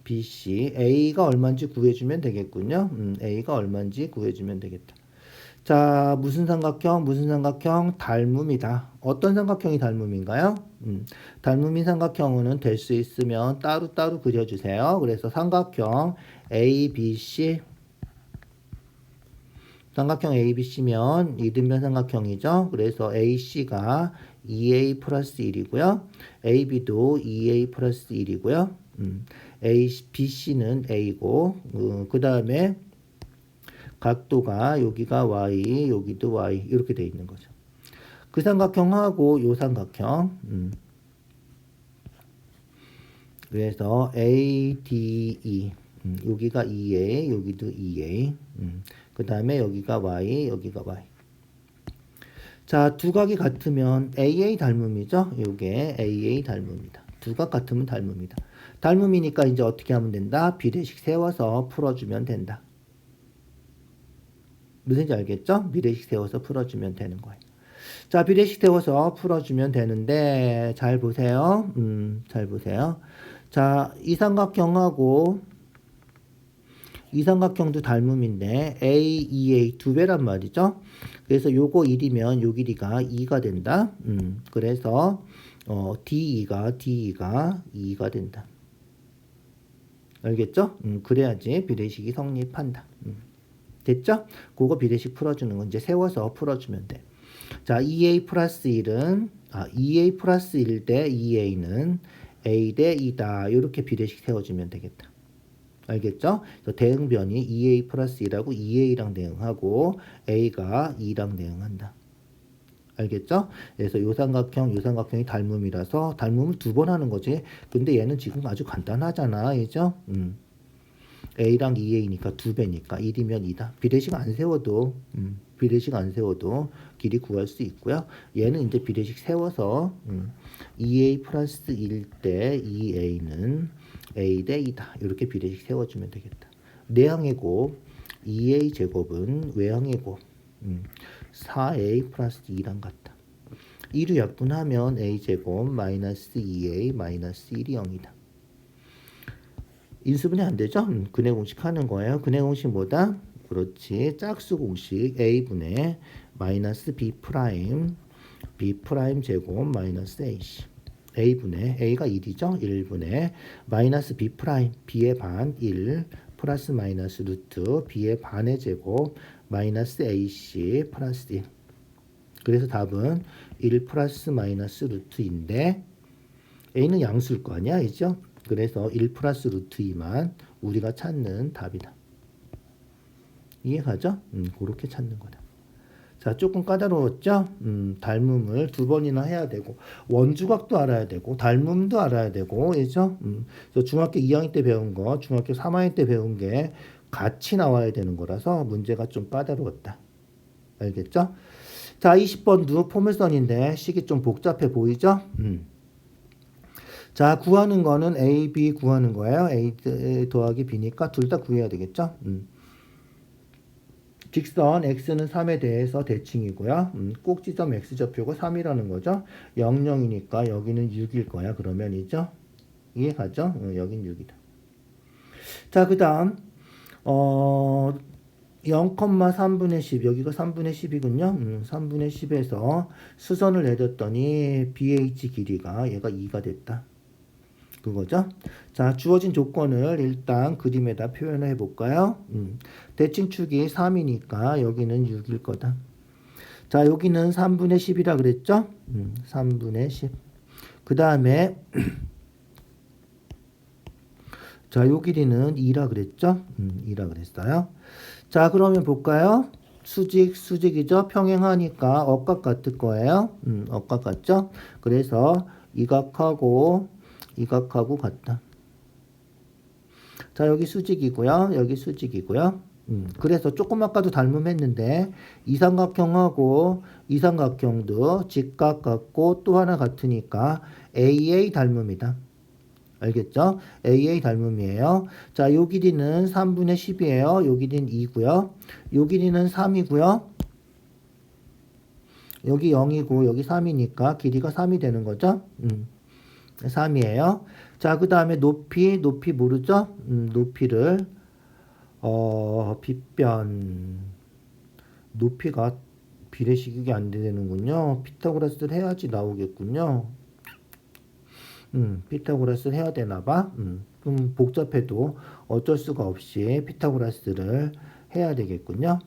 BC. A가 얼마인지 구해주면 되겠군요. A가 얼마인지 구해주면 되겠다. 자, 무슨 삼각형? 닮음이다. 어떤 삼각형이 닮음인가요? 닮음인 삼각형은 될 수 있으면 따로 그려주세요. 그래서 삼각형 ABC. 삼각형 ABC면 이등변 삼각형이죠. 그래서 AC가 2A 플러스 1이고요. AB도 2A 플러스 1이고요. BC는 A고, 그 다음에 각도가 여기가 Y, 여기도 Y 이렇게 돼 있는 거죠. 그 삼각형하고 요 삼각형, 그래서 A, D, E. 여기가 2A, 여기도 2A. 그 다음에 여기가 Y, 여기가 Y. 자, 두각이 같으면 AA 닮음이죠? 요게 AA 닮음이다. 두각 같으면 닮음이다. 닮음이니까 이제 어떻게 하면 된다? 비례식 세워서 풀어주면 된다. 무슨지 알겠죠? 비례식 세워서 풀어주면 되는 거예요. 자, 비례식 세워서 풀어주면 되는데 잘 보세요. 잘 보세요. 자, 이삼각형도 닮음인데 A, EA 두 배란 말이죠. 그래서 요거 1이면 요 길이가 2가 된다. 그래서 DE가 2가 된다. 알겠죠? 그래야지 비례식이 성립한다. 됐죠? 그거 비례식 풀어주는 건 이제 세워서 풀어주면 돼. 자, 2A 플러스 1은 2A 플러스 1 대 2A는 A 대 2다. 이렇게 비례식 세워주면 되겠다. 알겠죠? 그래서 대응변이 2A 플러스 1하고 2A랑 대응하고 A가 2랑 대응한다. 알겠죠? 그래서 요삼각형이 닮음이라서 닮음을 두 번 하는 거지. 근데 얘는 지금 아주 간단하잖아. 그죠? A랑 2A니까 두 배니까 1이면 2다. 비례식 안 세워도 길이 구할 수 있고요. 얘는 이제 비례식 세워서 2A 플러스 1 대 2A는 A 대 2다. 이렇게 비례식 세워주면 되겠다. 내항의 곱 2A 제곱은 외항의 곱 4A 플러스 2랑 같다. 2로 약분하면 A 제곱 마이너스 2A 마이너스 1이 0이다. 인수분해 안 되죠? 근해 공식 하는 거예요. 근해 공식 뭐다? 그렇지. 짝수 공식 A분의 마이너스 B 프라임 제곱 마이너스 AC. A분의 A가 1이죠. 1분의 마이너스 B 프라임 B의 반 1 플러스 마이너스 루트 B의 반의 제곱 마이너스 AC 플러스 1. 그래서 답은 1 플러스 마이너스 루트인데 A는 양수일 거 아니야, 그죠? 그래서 1 플러스 루트 2만 우리가 찾는 답이다. 이해가죠? 그렇게 찾는 거다. 자, 조금 까다로웠죠? 닮음을 두 번이나 해야 되고 원주각도 알아야 되고 닮음도 알아야 되고, 그죠? 그래서 중학교 2학년 때 배운 거, 중학교 3학년 때 배운 게 같이 나와야 되는 거라서 문제가 좀 까다로웠다. 알겠죠? 자, 20번도 포물선인데 식이 좀 복잡해 보이죠? 자, 구하는 거는 A, B 구하는 거예요. A 더하기 B니까 둘 다 구해야 되겠죠? 직선 x는 3에 대해서 대칭이고요. 꼭지점 x좌표가 3이라는 거죠. 0, 0이니까 여기는 6일 거야. 그러면이죠. 이해가죠? 여긴 6이다. 자, 그 다음 0,3분의 10 여기가 3분의 10이군요. 3분의 10에서 수선을 내렸더니 BH 길이가 얘가 2가 됐다. 그거죠. 자, 주어진 조건을 일단 그림에다 표현해 볼까요? 대칭축이 3이니까 여기는 6일 거다. 자, 여기는 3분의 10이라 그랬죠? 3분의 10. 그 다음에 자, 요 길이는 2라 그랬죠? 2라 그랬어요. 자, 그러면 볼까요? 수직이죠? 평행하니까 억각 같을 거예요. 억각 같죠? 그래서 이 각하고 같다. 자, 여기 수직이고요. 여기 수직이고요. 그래서 조금 아까도 닮음했는데 이삼각형도 직각 같고 또 하나 같으니까 AA 닮음이다. 알겠죠? AA 닮음이에요. 자, 요 길이는 3분의 10이에요. 요 길이는 2고요. 요 길이는 3이고요. 여기 0이고 여기 3이니까 길이가 3이 되는 거죠? 3이에요. 자, 그 다음에 높이 모르죠? 높이를 빗변 높이가 비례식이 안 되는군요. 피타고라스를 해야지 나오겠군요. 피타고라스를 해야 되나봐. 좀 복잡해도 어쩔 수가 없이 피타고라스를 해야 되겠군요.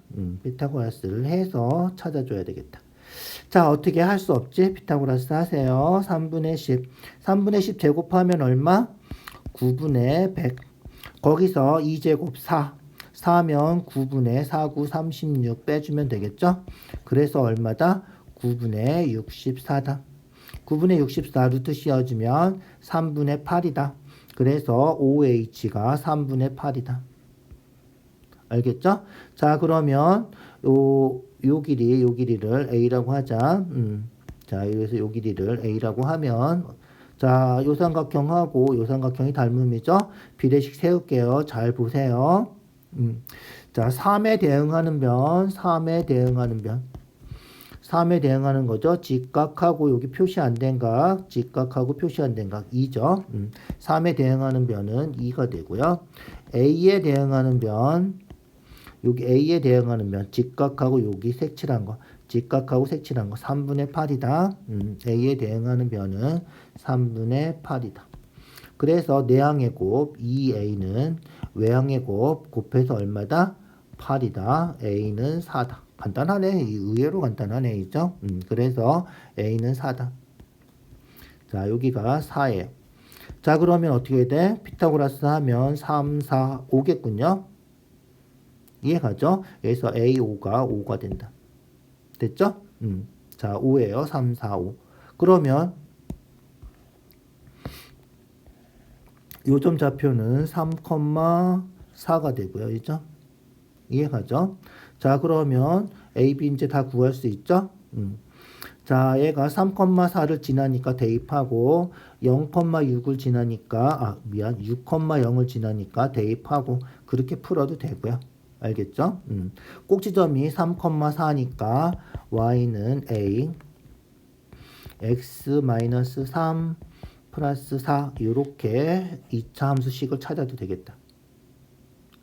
피타고라스를 해서 찾아줘야 되겠다. 자, 어떻게 할 수 없지? 피타고라스 하세요. 3분의 10. 3분의 10 제곱하면 얼마? 9분의 100. 거기서 2제곱 4. 4면 9분의 4, 9, 36 빼주면 되겠죠? 그래서 얼마다? 9분의 64다. 9분의 64 루트 씌워주면 3분의 8이다. 그래서 OH가 3분의 8이다. 알겠죠? 자, 그러면 요 길이를 A라고 하자. 자, 여기서 요 길이를 A라고 하면 자, 요 삼각형하고 요 삼각형이 닮음이죠? 비례식 세울게요. 잘 보세요. 자, 3에 대응하는 변, 3에 대응하는 변. 3에 대응하는 거죠. 직각하고 여기 표시 안 된 각, 직각하고 표시 안 된 각 2죠. 3에 대응하는 변은 2가 되고요. A에 대응하는 변, 여기 A에 대응하는 변, 직각하고 여기 색칠한 거, 직각하고 색칠한 거 3분의 8이다. A에 대응하는 변은 3분의 8이다. 그래서 내항의 곱 2A는 외항의 곱 곱해서 얼마다? 8이다. A는 4다. 간단하네. 의외로 간단하네. 있죠? 그래서 A는 4다. 자, 여기가 4예요. 자, 그러면 어떻게 돼? 피타고라스 하면 3, 4, 5겠군요. 이해가죠? 그래서 A5가 5가 된다. 됐죠? 자, 5예요. 3, 4, 5. 그러면 요점 좌표는 3,4가 되고요. 그죠? 이해가죠? 자, 그러면 A, B 이제 다 구할 수 있죠? 자, 얘가 3,4를 지나니까 대입하고 0,6을 지나니까 6,0을 지나니까 대입하고 그렇게 풀어도 되고요. 알겠죠? 꼭지점이 3,4니까 y는 a x-3 플러스 4 이렇게 2차 함수식을 찾아도 되겠다.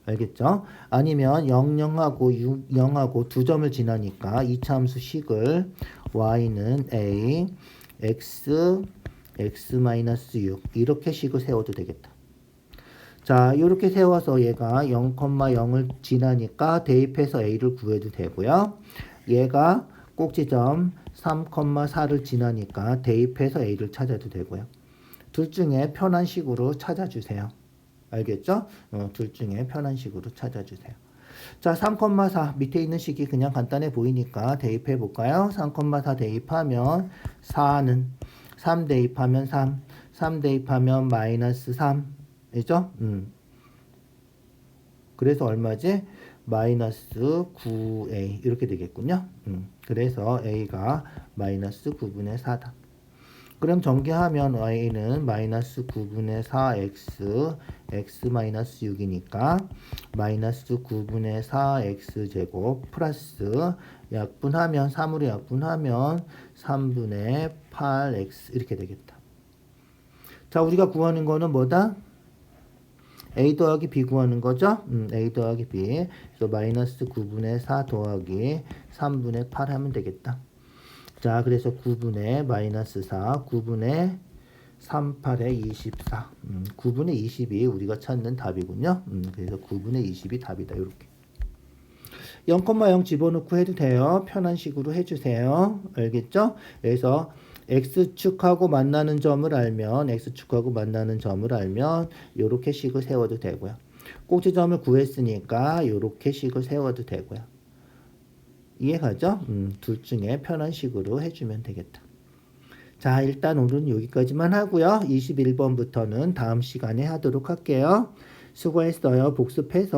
알겠죠? 아니면 0,0하고 0하고 두 점을 지나니까 2차 함수식을 y는 a x-6 이렇게 식을 세워도 되겠다. 자, 이렇게 세워서 얘가 0,0을 지나니까 대입해서 a를 구해도 되고요. 얘가 꼭지점 3,4를 지나니까 대입해서 a를 찾아도 되고요. 둘 중에 편한 식으로 찾아주세요. 알겠죠? 둘 중에 편한 식으로 찾아주세요. 자, 3,4 밑에 있는 식이 그냥 간단해 보이니까 대입해 볼까요? 3,4 대입하면 4는 3 대입하면 3 대입하면 마이너스 3 이죠? 그래서 얼마지? 마이너스 9a 이렇게 되겠군요. 그래서 a가 마이너스 9분의 4다. 그럼 전개하면 y는 마이너스 9분의 4x x 마이너스 6이니까 마이너스 9분의 4x 제곱 플러스 약분하면 3으로 약분하면 3분의 8x 이렇게 되겠다. 자, 우리가 구하는 거는 뭐다? a 더하기 b 구하는 거죠? a 더하기 b. 그래서 마이너스 9분의 4 더하기 3분의 8 하면 되겠다. 자, 그래서 9분의 마이너스 4, 9분의 38에 24. 9분의 20이 우리가 찾는 답이군요. 그래서 9분의 20이 답이다. 이렇게. 0,0 집어넣고 해도 돼요. 편한 식으로 해주세요. 알겠죠? 그래서 x축하고 만나는 점을 알면 이렇게 식을 세워도 되고요. 꼭지점을 구했으니까 이렇게 식을 세워도 되고요. 이해가죠? 둘 중에 편한 식으로 해주면 되겠다. 자, 일단 오늘은 여기까지만 하고요. 21번부터는 다음 시간에 하도록 할게요. 수고했어요. 복습해서